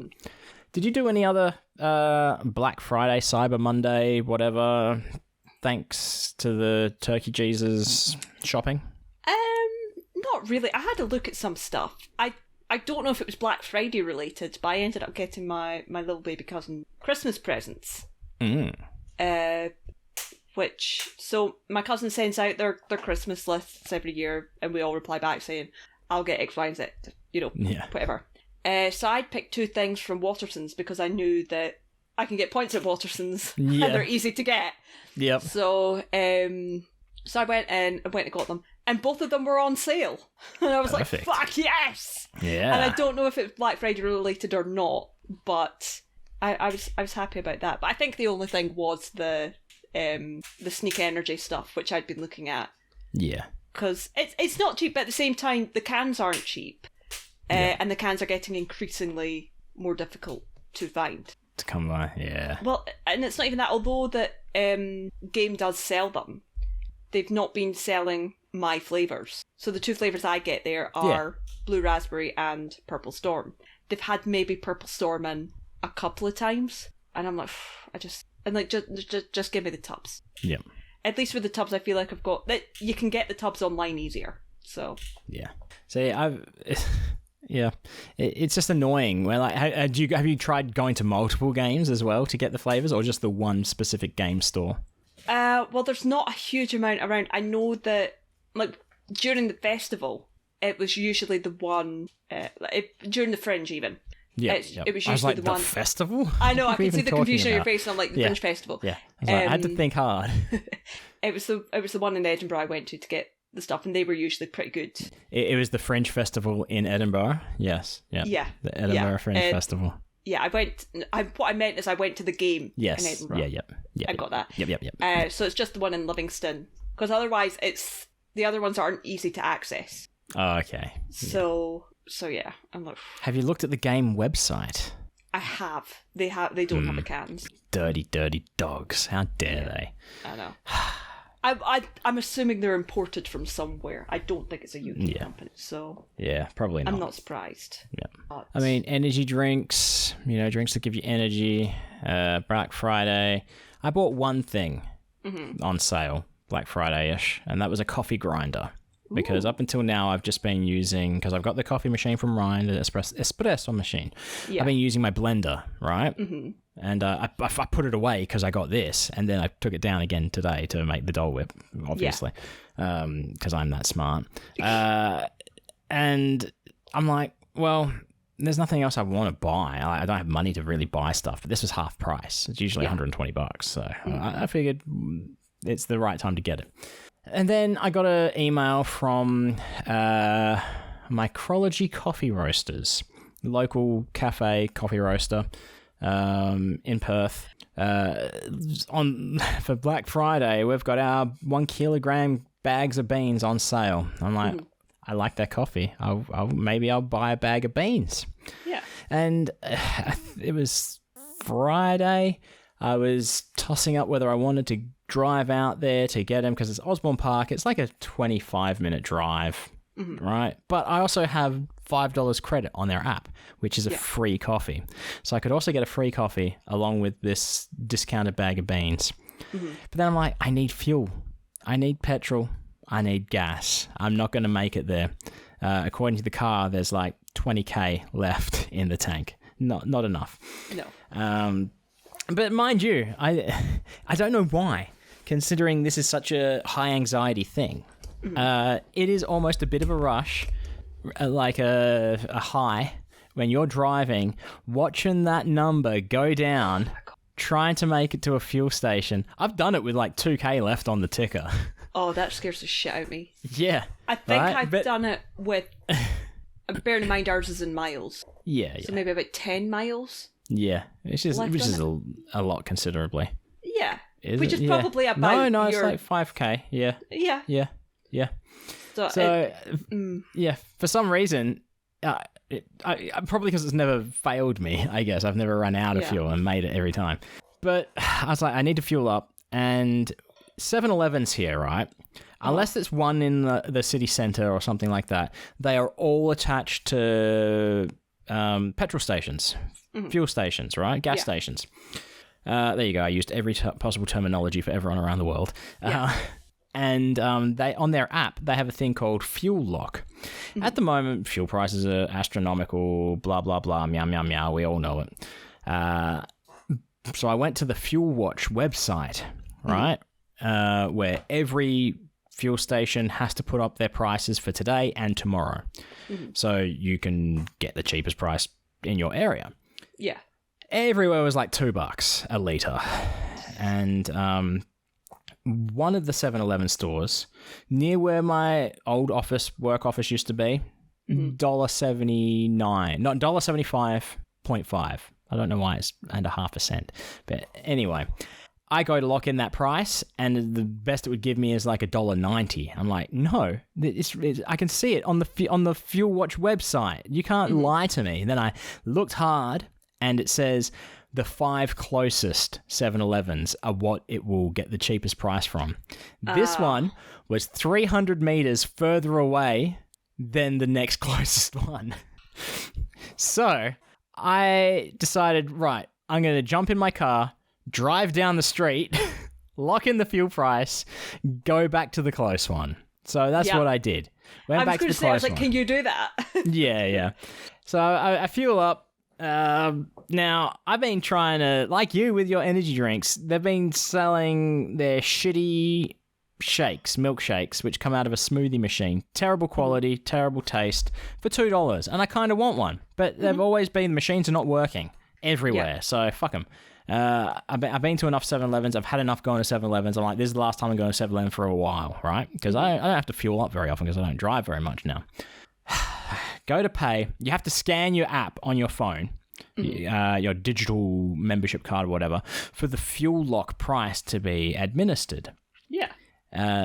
Did you do any other Black Friday, Cyber Monday, whatever? Thanks to the Turkey Jesus shopping. Not really. I had to look at some stuff. I don't know if it was Black Friday related, but I ended up getting my little baby cousin Christmas presents. So my cousin sends out their Christmas lists every year, and we all reply back saying, I'll get X, Y, and Z, whatever. So I'd picked 2 things from Waterson's because I knew that I can get points at Waterson's, and they're easy to get. Yep. So I went and got them, and both of them were on sale. And I was Perfect. like, fuck yes! Yeah. And I don't know if it's Black Friday related or not, but I was happy about that. But I think the only thing was the Sneak Energy stuff, which I'd been looking at. Yeah. Because it's not cheap, but at the same time, the cans aren't cheap. And the cans are getting increasingly more difficult to find. To come by, yeah. Well, and it's not even that. Although that Game does sell them, they've not been selling my flavours. So the 2 flavours I get there are Blue Raspberry and Purple Storm. They've had maybe Purple Storm in a couple of times, and I'm like, just give me the tubs. Yep. At least with the tubs, I feel like I've got that. You can get the tubs online easier. So yeah. See, it's just annoying. Well, like, have you tried going to multiple games as well to get the flavors, or just the one specific game store? Well, there's not a huge amount around. I know that, like, during the festival, it was usually the one during the Fringe even. Yeah, it was usually the one. Festival? I know. I could see the confusion on your face. And I'm like, the Fringe Festival. Yeah, I had to think hard. It was the one in Edinburgh I went to get the stuff, and they were usually pretty good. It was the Fringe Festival in Edinburgh. Yes. Yeah. Yeah. The Edinburgh Fringe Festival. Yeah, I went. What I meant is I went to the game in Edinburgh. Yeah. I got that. Yep. So it's just the one in Livingston, because otherwise the other ones aren't easy to access. Oh, okay. So yeah, I'm like. Have you looked at the game website? I have. They don't have the cans. Dirty dogs! How dare they? I know. I'm assuming they're imported from somewhere. I don't think it's a UK company, so yeah, probably not. I'm not surprised. Yeah, but... I mean, energy drinks. Drinks that give you energy. Black Friday. I bought one thing on sale, Black Friday-ish, and that was a coffee grinder. Because up until now, I've just been using, because I've got the coffee machine from Ryan, the espresso machine. Yeah. I've been using my blender, right? Mm-hmm. And I put it away because I got this, and then I took it down again today to make the Dole Whip, obviously, because I'm that smart. And I'm like, well, there's nothing else I want to buy. I don't have money to really buy stuff, but this was half price. It's usually $120, so I figured it's the right time to get it. And then I got an email from Micrology Coffee Roasters, local cafe coffee roaster in Perth. For Black Friday, we've got our 1 kilogram bags of beans on sale. I'm like, I like that coffee. Maybe I'll buy a bag of beans. Yeah. And it was Friday. I was tossing up whether I wanted to drive out there to get them because it's Osborne Park. It's like a 25-minute drive, right? But I also have $5 credit on their app, which is a free coffee. So I could also get a free coffee along with this discounted bag of beans. But then I'm like, I need fuel. I need petrol. I need gas. I'm not going to make it there. According to the car, there's like 20k left in the tank. Not enough. No. But mind you, I don't know why, considering this is such a high anxiety thing. It is almost a bit of a rush, like a high, when you're driving, watching that number go down, trying to make it to a fuel station. I've done it with like 2k left on the ticker. Oh, that scares the shit out of me. Yeah. I think I've done it with, bearing in mind ours is in miles. Yeah. So maybe about 10 miles. Yeah, which is a lot considerably. Yeah, Is which it? is probably about No, it's like 5k. Yeah. So for some reason, probably because it's never failed me. I guess I've never run out of fuel and made it every time. But I was like, I need to fuel up, and 7-Eleven's here, right? Unless it's one in the city centre or something like that, they are all attached to petrol stations. Fuel stations, right? Gas stations. There you go. I used every possible terminology for everyone around the world. And they on their app, they have a thing called Fuel Lock. At the moment, fuel prices are astronomical, blah, blah, blah, meow, meow, meow. We all know it. So I went to the Fuel Watch website, right, where every fuel station has to put up their prices for today and tomorrow. So you can get the cheapest price in your area. Yeah. Everywhere was like $2 a litre. And one of the 7-Eleven stores near where my old work office used to be, $1.79, not $1.75.5. I don't know why it's under half a cent. But anyway, I go to lock in that price, and the best it would give me is like $1.90. I'm like, no, I can see it on the Fuel Watch website. You can't lie to me. And then I looked hard, and it says the 5 closest 7-Elevens are what it will get the cheapest price from. This one was 300 meters further away than the next closest one. So I decided, right, I'm going to jump in my car, drive down the street, lock in the fuel price, go back to the close one. So that's what I did. Went back to the close one. I was like, can you do that? Yeah. So I fuel up. Now, I've been trying to, like you with your energy drinks, they've been selling their shitty milkshakes, which come out of a smoothie machine. Terrible quality, terrible taste, for $2. And I kind of want one. But they've always been, the machines are not working everywhere. So fuck them. I've been to enough 7-Elevens. I've had enough going to 7-Elevens. I'm like, this is the last time I'm going to 7-Eleven for a while, right? Because I don't have to fuel up very often because I don't drive very much now. Go to pay. You have to scan your app on your phone, your digital membership card or whatever, for the Fuel Lock price to be administered. Yeah.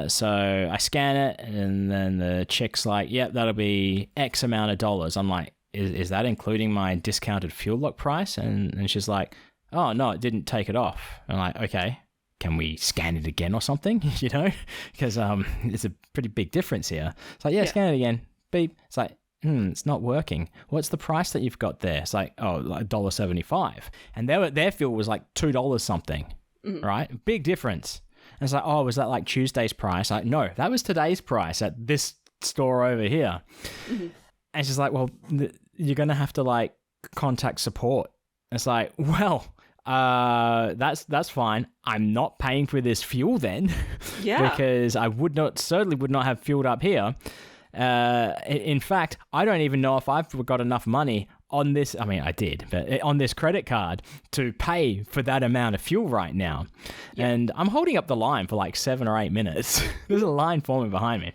So I scan it, and then the chick's like, yep, that'll be X amount of dollars. I'm like, is that including my discounted Fuel Lock price? And she's like, oh, no, it didn't take it off. I'm like, okay, can we scan it again or something? Because it's a pretty big difference here. It's like, yeah, scan it again. Beep. It's like, it's not working. What's the price that you've got there? It's like, oh, like $1.75. And their fuel was like $2 something, right? Big difference. And it's like, oh, was that like Tuesday's price? Like, no, that was today's price at this store over here. And she's like, well, you're going to have to like contact support. And it's like, well, that's fine. I'm not paying for this fuel then. Yeah. Because I certainly would not have fueled up here. In fact, I don't even know if I've got enough money on this. I mean, I did, but on this credit card to pay for that amount of fuel right now. Yeah. And I'm holding up the line for like 7 or 8 minutes. There's a line forming behind me.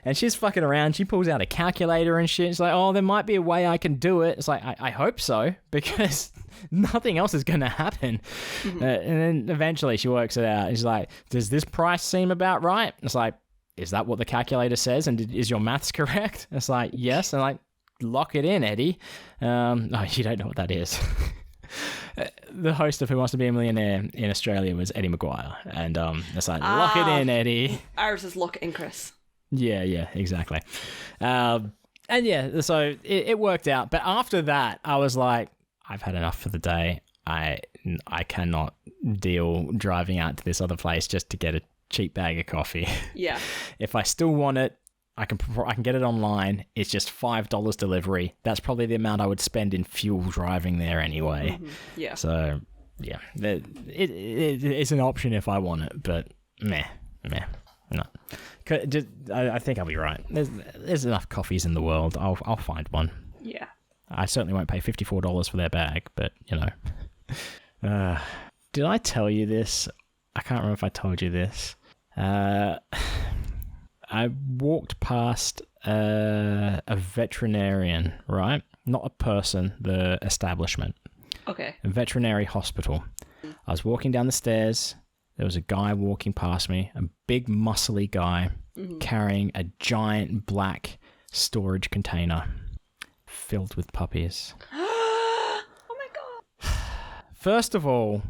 And she's fucking around. She pulls out a calculator and shit. It's like, oh, there might be a way I can do it. It's like, I hope so, because nothing else is going to happen. And then eventually she works it out. She's like, does this price seem about right? It's like, is that what the calculator says? And is your maths correct? It's like, yes. And like, lock it in, Eddie. No, you don't know what that is. The host of Who Wants to Be a Millionaire in Australia was Eddie Maguire. And it's like, lock it in, Eddie. Ours is lock it in, Chris. Yeah, exactly. And yeah, so it worked out. But after that, I was like, I've had enough for the day. I cannot deal driving out to this other place just to get a cheap bag of coffee. Yeah. If I still want it, I can get it online. It's just $5 delivery. That's probably the amount I would spend in fuel driving there anyway. Yeah. So yeah, it's an option if I want it, but meh, no. I think I'll be right. There's enough coffees in the world. I'll find one. Yeah. I certainly won't pay $54 for their bag, but you know. Did I tell you this? I can't remember if I told you this. I walked past a veterinarian, right? Not a person, the establishment. Okay. A veterinary hospital. I was walking down the stairs. There was a guy walking past me, a big muscly guy, carrying a giant black storage container filled with puppies. Oh my God. First of all,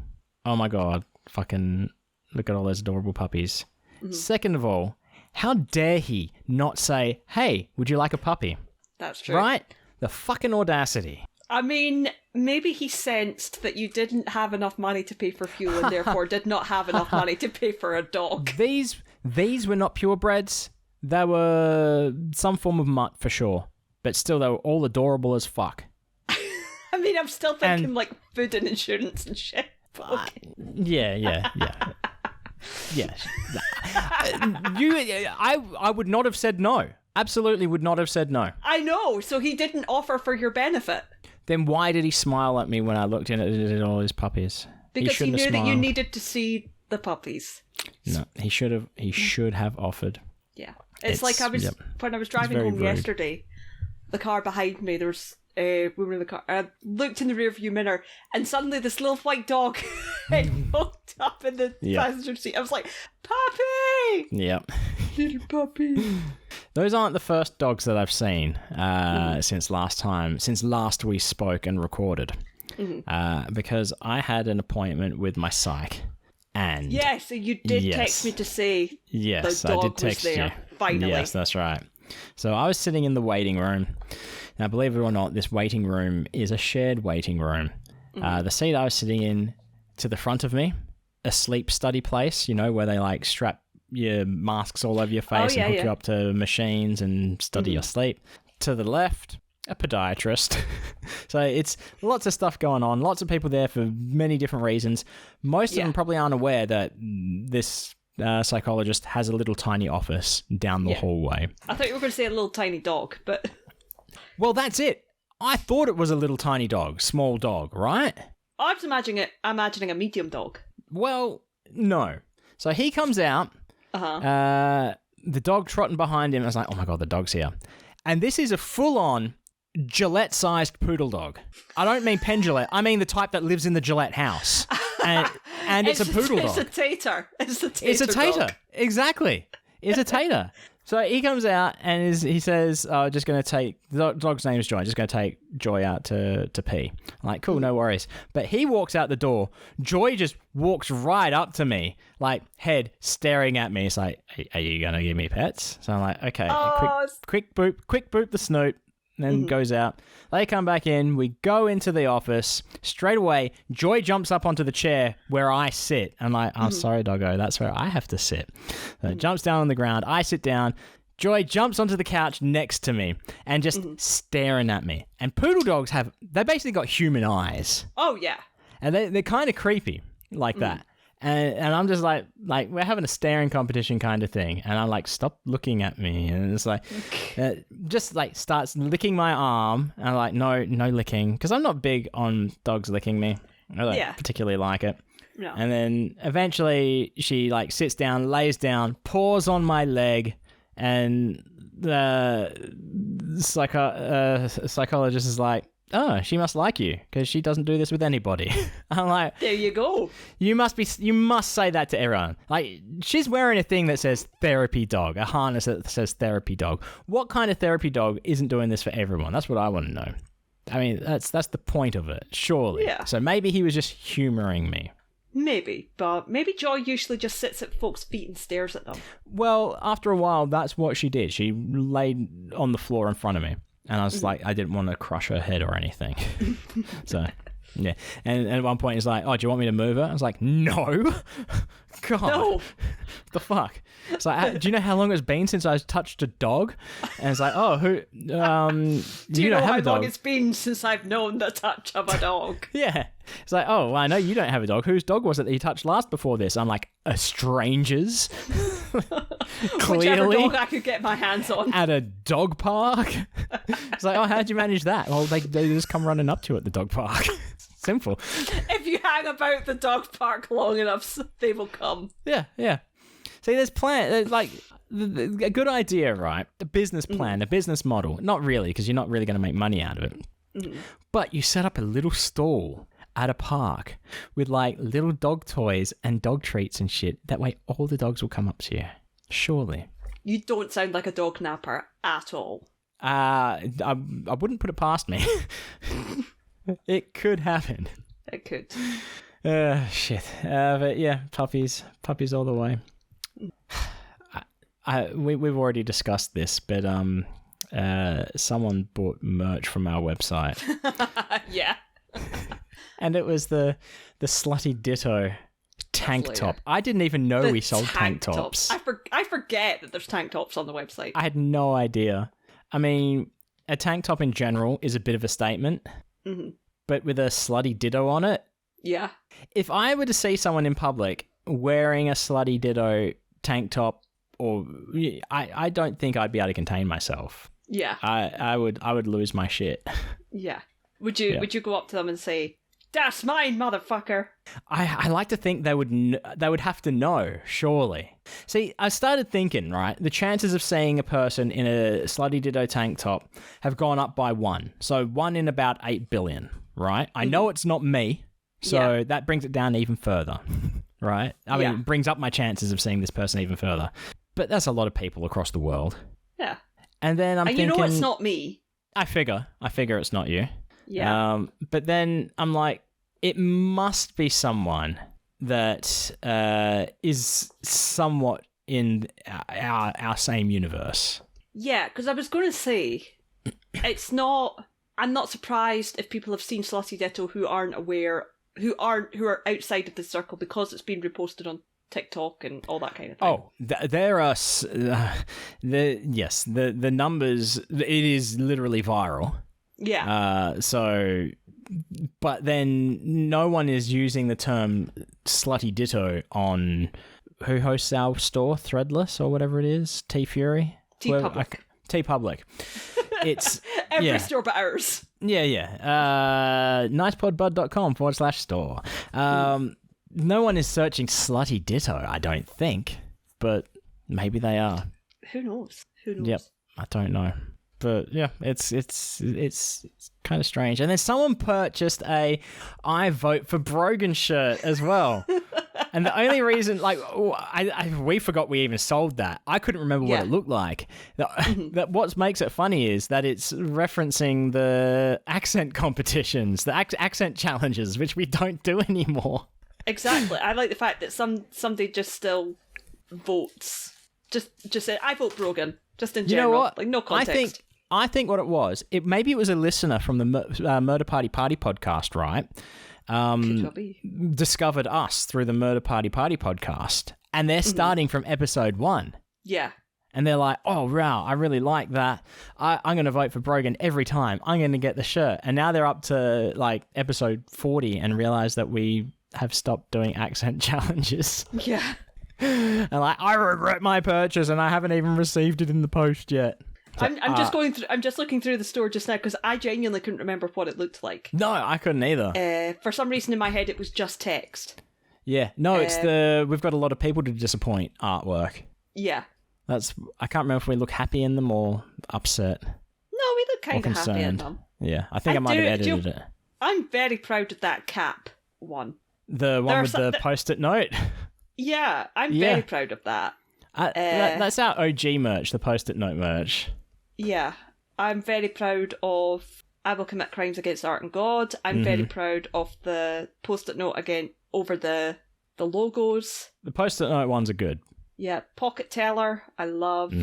oh my God, fucking look at all those adorable puppies. Second of all, how dare he not say, hey, would you like a puppy? That's true. Right? The fucking audacity. I mean, maybe he sensed that you didn't have enough money to pay for fuel and therefore did not have enough money to pay for a dog. These These were not purebreds. They were some form of mutt for sure. But still, they were all adorable as fuck. I mean, I'm still thinking like food and insurance and shit. Okay. Yeah. I would not have said no. Absolutely would not have said no. I know, so he didn't offer for your benefit. Then why did he smile at me when I looked in at all his puppies? Because he knew that you needed to see the puppies. No, he should have. He should have offered. Yeah, it's like when I was driving home yesterday. The car behind me, there was we were in the car. I looked in the rearview mirror, and suddenly this little white dog had poked up in the passenger seat. I was like, "Puppy!" Yep. Little puppy. Those aren't the first dogs that I've seen since last we spoke and recorded. Because I had an appointment with my psych, and so you did text me to say the dog I did text was there. you. Finally, yes, that's right. So I was sitting in the waiting room. Now, believe it or not, this waiting room is a shared waiting room. The seat I was sitting in, to the front of me, a sleep study place, where they like strap your masks all over your face and hook you up to machines and study your sleep. To the left, a podiatrist. So it's lots of stuff going on, lots of people there for many different reasons. Most of them probably aren't aware that this psychologist has a little tiny office down the hallway. I thought you were going to say a little tiny dog, but... Well, that's it. I thought it was a little tiny dog, small dog, right? I was imagining a medium dog. Well, no. So he comes out, the dog trotting behind him. I was like, oh my God, the dog's here. And this is a full-on Gillette-sized poodle dog. I don't mean Penn Gillette. I mean the type that lives in the Gillette house. And it's a poodle dog. It's a tater. It's a tater. Dog. Exactly. It's a tater. So he comes out and he says, just going to take... The dog's name is Joy. Just going to take Joy out to pee. I'm like, cool, no worries. But he walks out the door. Joy just walks right up to me, like head staring at me. It's like, are you going to give me pets? So I'm like, okay, quick boop the snoot. Then goes out. They come back in. We go into the office. Straight away, Joy jumps up onto the chair where I sit. I'm like, I'm sorry, doggo. That's where I have to sit. So it jumps down on the ground. I sit down. Joy jumps onto the couch next to me and just staring at me. And poodle dogs they basically got human eyes. Oh, yeah. And they're kind of creepy like that. And I'm just like we're having a staring competition kind of thing. And I'm like, stop looking at me. And it's like, just like starts licking my arm. And I'm like, no licking. Because I'm not big on dogs licking me. I don't particularly like it. No. And then eventually she like sits down, lays down, paws on my leg. And the psychologist is like, oh, she must like you because she doesn't do this with anybody. I'm like, there you go. You must say that to everyone. Like, she's wearing a thing that says therapy dog, a harness that says therapy dog. What kind of therapy dog isn't doing this for everyone? That's what I want to know. I mean, that's the point of it, surely. Yeah. So maybe he was just humoring me. Maybe, but maybe Joy usually just sits at folks' feet and stares at them. Well, after a while, that's what she did. She laid on the floor in front of me. And I was like, I didn't want to crush her head or anything. So, yeah. And at one point, he's like, oh, do you want me to move her? I was like, no. God. No. What the fuck? It's like, do you know how long it's been since I touched a dog? And it's like, oh, who... do you know how long it's been since I've known the touch of a dog? Yeah. It's like, oh, well, I know you don't have a dog. Whose dog was it that you touched last before this? I'm like, a stranger's? Clearly. Whichever dog I could get my hands on. At a dog park? It's like, oh, how'd you manage that? Well, they just come running up to you at the dog park. Simple. If you hang about the dog park long enough, they will come. Yeah. See, there's like a good idea, right? A business plan, a business model. Not really, because you're not really going to make money out of it. But you set up a little stall at a park with like little dog toys and dog treats and shit. That way all the dogs will come up to you. Surely. You don't sound like a dog napper at all. I wouldn't put it past me. It could happen. It could. Shit. But yeah, puppies all the way. We've already discussed this, but someone bought merch from our website. Yeah. And it was the slutty ditto tank top. I didn't even know we sold tank tops. I forget that there's tank tops on the website. I had no idea. I mean, a tank top in general is a bit of a statement, but with a slutty ditto on it. Yeah. If I were to see someone in public wearing a slutty ditto tank top, I don't think I'd be able to contain myself. Yeah. I would lose my shit. Yeah. Would you go up to them and say, "That's mine, motherfucker"? I like to think they would have to know, surely. See, I started thinking, right, the chances of seeing a person in a slutty ditto tank top have gone up by 1. So 1 in about 8 billion, right? I know it's not me, so that brings it down even further, right? I mean, it brings up my chances of seeing this person even further. But that's a lot of people across the world. Yeah. And then I'm thinking... you know it's not me. I figure it's not you. Yeah. But then I'm like, it must be someone that is somewhat in our same universe. Yeah, because I was going to say, it's not... I'm not surprised if people have seen Slutty Ditto who aren't aware, who are outside of the circle because it's been reposted on TikTok and all that kind of thing. Oh, there are the numbers. It is literally viral. Yeah. But then no one is using the term slutty ditto on who hosts our store, Threadless or whatever it is, T-Fury, T-Public. T-Public. It's every store but ours. Yeah. nicepodbud.com/store. No one is searching slutty ditto, I don't think, but maybe they are. Who knows? Yep, I don't know. But yeah, it's kind of strange. And then someone purchased a "I vote for Brogan" shirt as well. And the only reason, we forgot we even sold that. I couldn't remember what it looked like. That what makes it funny is that it's referencing the accent competitions, the accent challenges, which we don't do anymore. Exactly. I like the fact that somebody just still votes. Just say, "I vote Brogan." Just in general, you know what? Like no context. I think what it was, maybe it was a listener from the Murder Party podcast, right? Discovered us through the Murder Party podcast, and they're starting from episode 1. Yeah. And they're like, "Oh, wow, I really like that. I'm going to vote for Brogan every time. I'm going to get the shirt." And now they're up to like episode 40 and realize that we have stopped doing accent challenges. Yeah. And like, I regret my purchase, and I haven't even received it in the post yet. So, I'm just going through. I'm just looking through the store just now because I genuinely couldn't remember what it looked like. No, I couldn't either. For some reason in my head, it was just text. Yeah, no, it's we've got a lot of people to disappoint artwork. Yeah. I can't remember if we look happy in them or upset. No, we look kind of happy in them. Yeah, I think I might have edited it. I'm very proud of that cap one. The one with the post-it note? Yeah, I'm very proud of that. That's our OG merch, the post-it note merch. Yeah, I'm very proud of "I will commit crimes against art and God." I'm very proud of the post-it note again over the logos. The post-it note ones are good. Yeah, Pocket Teller, I love.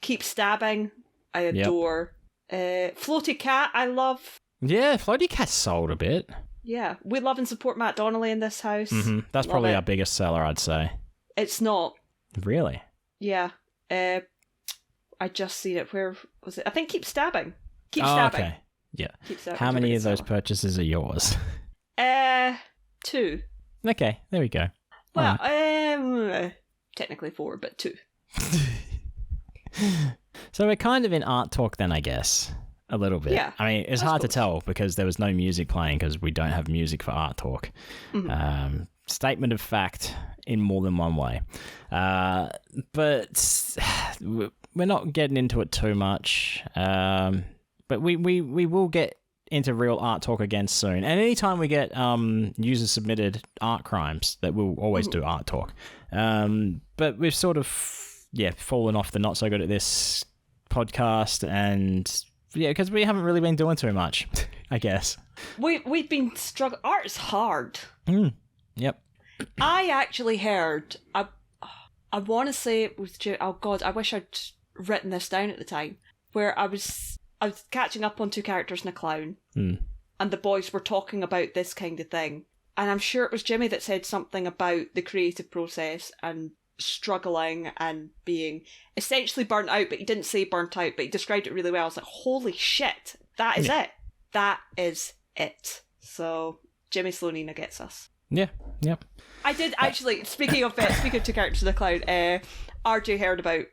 Keep Stabbing, I adore. Floaty Cat, I love. Yeah, Floaty Cat's sold a bit. Yeah, we love and support Matt Donnelly in this house. That's love probably our biggest seller, I'd say. It's not. Really? Yeah. I just seen it. Where was it? I think Keep Stabbing. Keep Stabbing. Okay. Yeah. How many of those purchases are yours? 2. Okay, there we go. Well, technically 4, but 2. So we're kind of in art talk then, I guess. A little bit. Yeah. I mean, it's hard to tell because there was no music playing because we don't have music for art talk. Statement of fact in more than one way. But we're not getting into it too much. But we will get into real art talk again soon. And anytime we get user-submitted art crimes, that we'll always do art talk. But we've sort of, fallen off the not so good at this podcast and... Yeah, because we haven't really been doing too much, I guess. We've been struggling. Art is hard. Yep. I actually heard, I want to say it was, oh God, I wish I'd written this down at the time, where I was catching up on 2 characters and a clown, and the boys were talking about this kind of thing, And I'm sure it was Jimmy that said something about the creative process and struggling and being essentially burnt out, but he didn't say burnt out, but he described it really well. I was like, holy shit, that is it. That is it. So Jimmy Slonina gets us. Yeah, yep. I did actually, speaking of two characters in the cloud, RJ heard about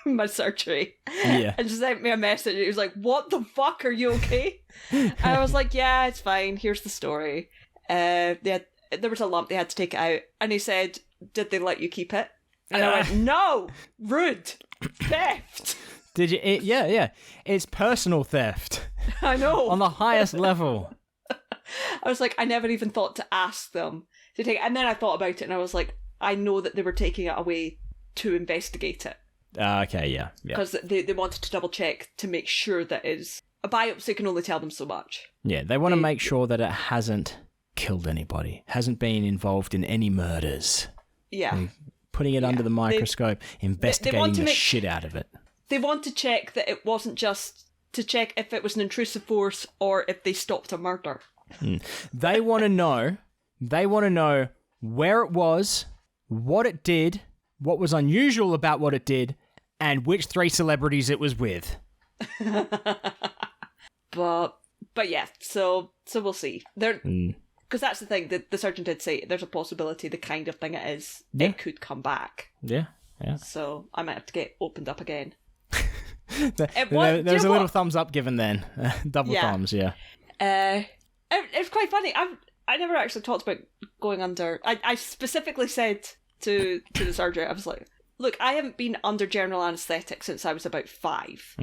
my surgery and sent me a message. He was like, what the fuck, are you okay? And I was like, yeah, it's fine, here's the story. There was a lump, they had to take it out, and he said, did they let you keep it? And I went, no, rude, theft. Did you? Yeah, it's personal theft. I know. On the highest level. I was like, I never even thought to ask them to take it. And then I thought about it and I was like, I know that they were taking it away to investigate it. Okay, yeah. Because they wanted to double check to make sure that a biopsy can only tell them so much. Yeah, they want to make sure that it hasn't killed anybody, hasn't been involved in any murders. Yeah. They're putting it under the microscope, investigating the shit out of it. They want to check that it wasn't just to check if it was an intrusive force or if they stopped a murder. They want to know where it was, what it did, what was unusual about what it did, and which 3 celebrities it was with. But yeah, so we'll see. Because that's the thing, the surgeon did say there's a possibility the kind of thing it is, it could come back. Yeah. So I might have to get opened up again. There's a little thumbs up given then. Double thumbs, yeah. It's quite funny. I never actually talked about going under. I specifically said to the surgeon, I was like, look, I haven't been under general anaesthetic since I was about 5.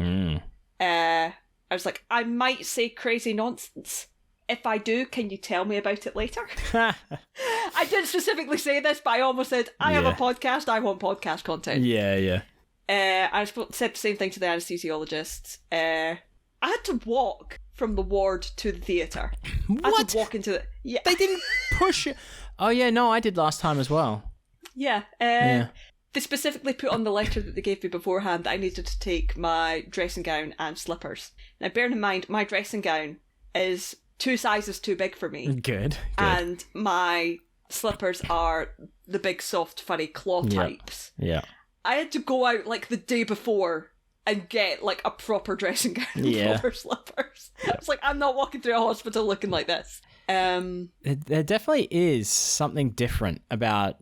I was like, I might say crazy nonsense. If I do, can you tell me about it later? I didn't specifically say this, but I almost said, I have a podcast, I want podcast content. Yeah. I said the same thing to the anaesthesiologist. I had to walk from the ward to the theatre. What? I had to walk into the... Yeah. They didn't push it. Oh, yeah, no, I did last time as well. Yeah. They specifically put on the letter that they gave me beforehand that I needed to take my dressing gown and slippers. Now, bearing in mind, my dressing gown is 2 sizes too big for me. Good. And my slippers are the big, soft, furry claw types. Yeah. I had to go out like the day before and get like a proper dressing gown and proper slippers. I was like, I'm not walking through a hospital looking like this. There definitely is something different about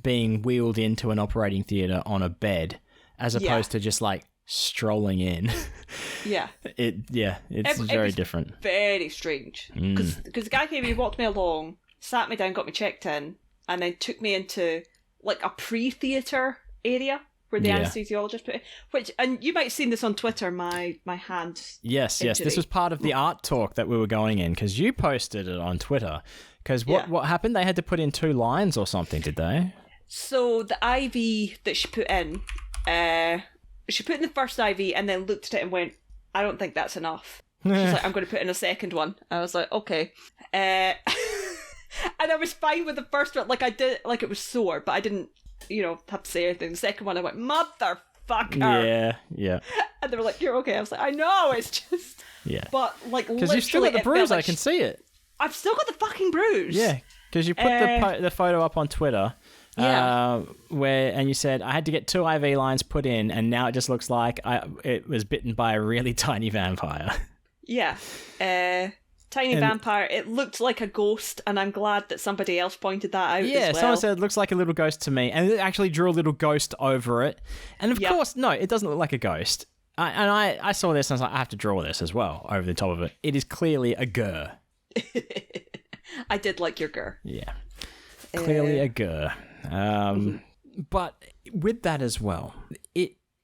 being wheeled into an operating theatre on a bed as opposed to just like strolling in. Yeah. It's very different. Very strange. Because the guy came in, he walked me along, sat me down, got me checked in, and then took me into like a pre-theatre area where the anaesthesiologist put it. And you might have seen this on Twitter, my hand. Yes. This was part of the art talk that we were going in because you posted it on Twitter. Because what happened? They had to put in 2 lines or something, did they? So the IV that she put in, she put in the first IV and then looked at it and went, I don't think that's enough. She's like, I'm going to put in a second one. I was like, okay. And I was fine with the first one. Like I did, like it was sore, but I didn't, have to say anything. The second one, I went, motherfucker. Yeah. And they were like, you're okay. I was like, I know, it's just... Yeah. but like because you've still got the bruise, I can see it. I've still got the fucking bruise. Yeah, because you put the photo up on Twitter. And you said I had to get 2 IV lines put in, and now it just looks like it was bitten by a really tiny vampire. Yeah, tiny vampire. It looked like a ghost, and I'm glad that somebody else pointed that out. Yeah, as well. Someone said it looks like a little ghost to me, and it actually drew a little ghost over it. And of course, no, it doesn't look like a ghost. I saw this, and I was like, I have to draw this as well over the top of it. It is clearly a gur. I did like your gur. Yeah, clearly a gur. But with that as well,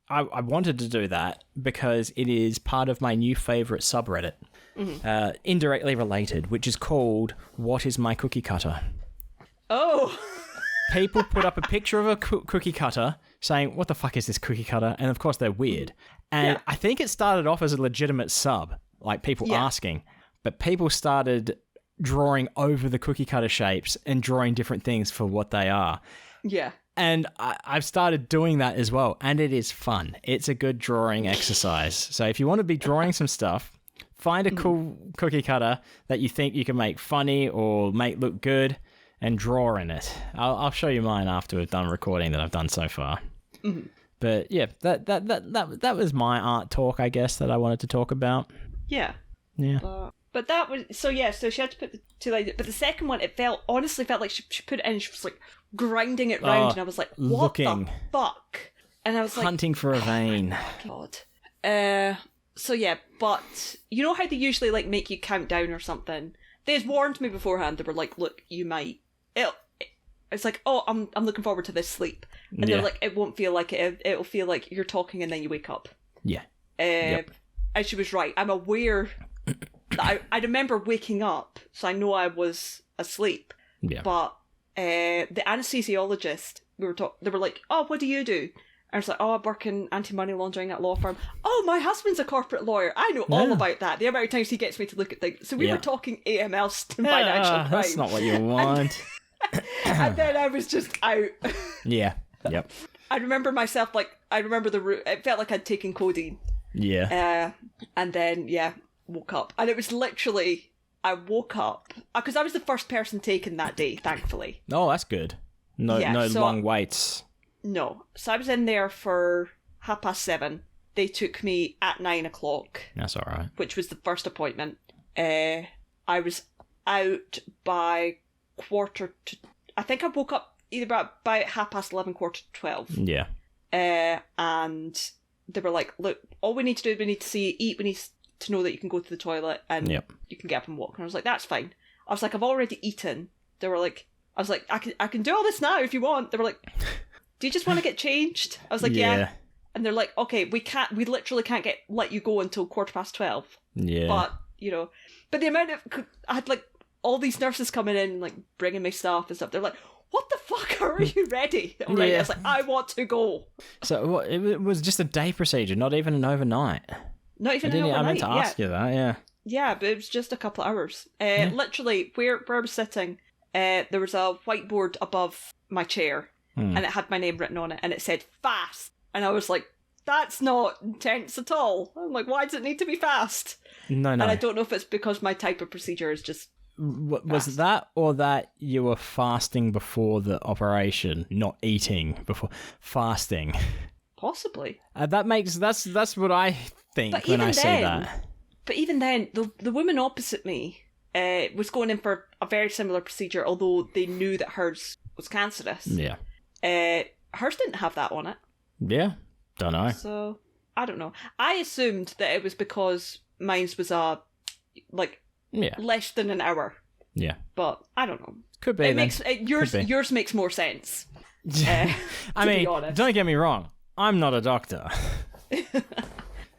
I wanted to do that because it is part of my new favourite subreddit, indirectly related, which is called What is My Cookie Cutter? Oh! People put up a picture of a cookie cutter saying, what the fuck is this cookie cutter? And of course they're weird. And I think it started off as a legitimate sub, like people asking, but people started drawing over the cookie cutter shapes and drawing different things for what they are. Yeah. And I've started doing that as well, and it is fun. It's a good drawing exercise. So if you want to be drawing some stuff, Find a cool cookie cutter that you think you can make funny or make look good, and draw in it. I'll show you mine after we've done recording that I've done so far. Mm-hmm. But yeah, that was my art talk, I guess, that I wanted to talk about. Yeah. But that was so she had to put the two lines. But the second one, honestly felt like she put it in. And she was like grinding it round, and I was like, "What the fuck?" And I was like, hunting for a vein. God. So yeah, but you know how they usually like make you count down or something. They had warned me beforehand. They were like, "Look, you might." It's like, "Oh, I'm looking forward to this sleep," and they're like, "It won't feel like it. It'll feel like you're talking and then you wake up." Yeah. And she was right. I'm aware. I remember waking up, so I know I was asleep. Yeah. But the anesthesiologist, they were like, "Oh, what do you do?" And I was like, "Oh, I work in anti-money laundering at law firm." "Oh, my husband's a corporate lawyer. I know all about that. The amount of times he gets me to look at things." So we were talking AML financial crime. That's not what you want. And then I was just out. Yeah. Yep. I remember myself it felt like I'd taken codeine. Yeah. And then, woke up. And it was literally, I woke up, because I was the first person taken that day, thankfully. Oh, that's good. No long waits. No. So I was in there for 7:30. They took me at 9:00. That's all right. Which was the first appointment. I was out by I think I woke up either about 11:30, 12:15. Yeah. And they were like, "Look, all we need to do is we need to see you eat, we need to know that you can go to the toilet and you can get up and walk." And I was like, "That's fine." I was like, "I've already eaten." They were like, I was like, I can do all this now if you want." They were like, "Do you just want to get changed?" I was like, yeah. And they're like, "Okay, we literally can't let you go until 12:15. Yeah. But, but the amount of, I had like all these nurses coming in, like bringing me stuff and stuff. They're like, "What the fuck, are you ready?" Already? I was like, "I want to go." So what, it was just a day procedure, not even an overnight. Not even an overnight. I meant to ask you that, yeah. Yeah, but it was just a couple of hours. Literally, where I was sitting, there was a whiteboard above my chair, and it had my name written on it, and it said "fast." And I was like, "That's not intense at all." I'm like, "Why does it need to be fast?" No. And I don't know if it's because my type of procedure is just was that, or that you were fasting before the operation, not eating before fasting? Possibly. That's what I think when I say that. But even then, the woman opposite me was going in for a very similar procedure, although they knew that hers was cancerous. Yeah. Hers didn't have that on it. Yeah. Don't know. So I don't know. I assumed that it was because mine was less than an hour. Yeah. But I don't know. Could be. Yours makes more sense. I mean, don't get me wrong. I'm not a doctor.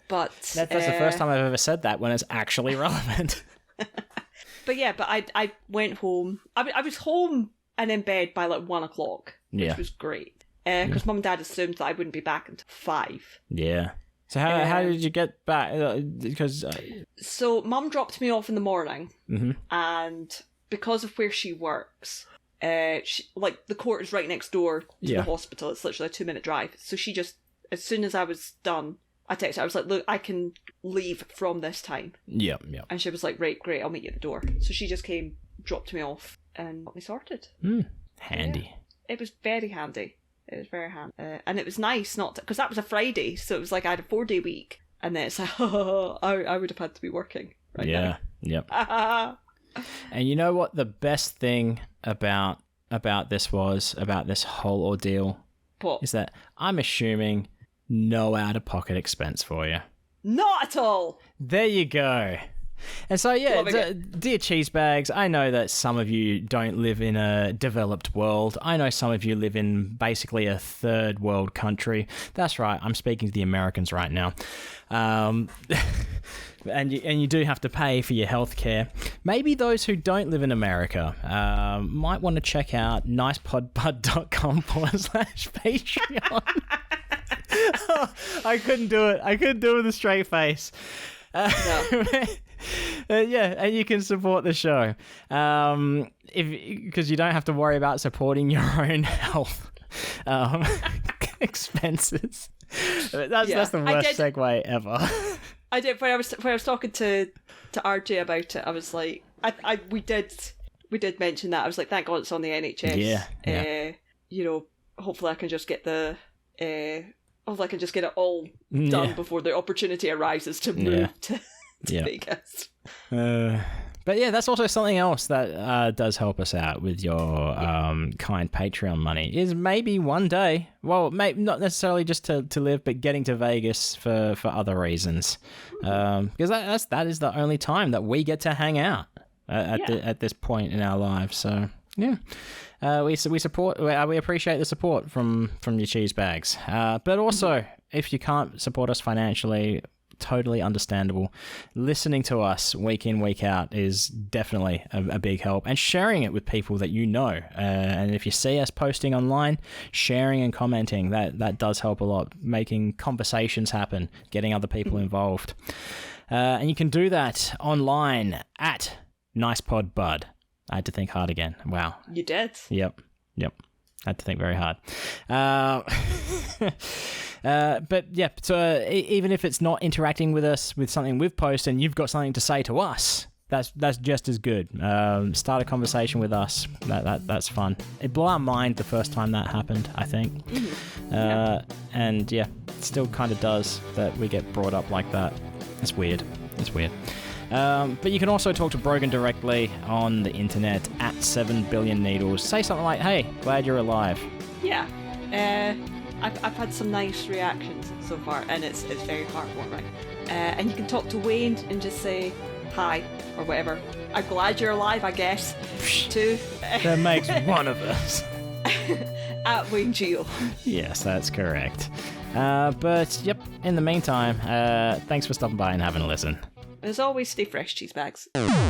But that's the first time I've ever said that when it's actually relevant. But I went home. I was home and in bed by 1:00, which was great. Because Mum and Dad assumed that I wouldn't be back until 5. Yeah. So how did you get back? So Mum dropped me off in the morning, and because of where she works, the court is right next door to the hospital. It's literally a 2-minute drive. So she just, as soon as I was done, I texted her. I was like, "Look, I can leave from this time." Yeah. And she was like, "Right, great, I'll meet you at the door." So she just came, dropped me off, and got me sorted. Handy. Yeah. It was very handy. It was very handy. And it was nice because that was a Friday, so it was like I had a 4-day week, and then it's like, I would have had to be working right now. Yep. And you know what the best thing about this whole ordeal? What? Is that I'm assuming no out-of-pocket expense for you. Not at all! There you go. And so, dear cheese bags, I know that some of you don't live in a developed world. I know some of you live in basically a third world country. That's right, I'm speaking to the Americans right now. And you do have to pay for your healthcare. Maybe those who don't live in America might want to check out nicepodbud.com/Patreon. I couldn't do it. I couldn't do it with a straight face. No. And you can support the show because you don't have to worry about supporting your own health expenses. That's the worst segue ever. I did when I was talking to RJ about it. I was like, we did mention that. I was like, thank God it's on the NHS. Yeah. Hopefully I can just get hopefully I can just get it all done before the opportunity arises to move to Vegas. But yeah, that's also something else that does help us out with your kind Patreon money, is maybe one day, well, maybe not necessarily just to live, but getting to Vegas for other reasons. Because that is the only time that we get to hang out at this point in our lives. So, yeah. We support. We appreciate the support from your cheese bags. But also, if you can't support us financially, totally understandable. Listening to us week in, week out is definitely a big help, and sharing it with people that you know. And if you see us posting online, sharing and commenting, that does help a lot, making conversations happen, getting other people involved. And you can do that online at NicePodBud. I had to think hard again. Wow. You did? Yep. Had to think very hard. But yeah, so even if it's not interacting with us with something we've posted and you've got something to say to us, that's just as good. Start a conversation with us. That's fun. It blew our mind the first time that happened, I think. And yeah, it still kind of does that we get brought up like that. It's weird. But you can also talk to Brogan directly on the internet at 7 Billion Needles. Say something like, hey, glad you're alive. Yeah. I've had some nice reactions so far, and it's very heartwarming. And you can talk to Wayne and just say hi or whatever. I'm glad you're alive, I guess, too. That makes one of us. At Wayne Geo. Yes, that's correct. But yep, in the meantime, thanks for stopping by and having a listen. As always, stay fresh, cheese bags.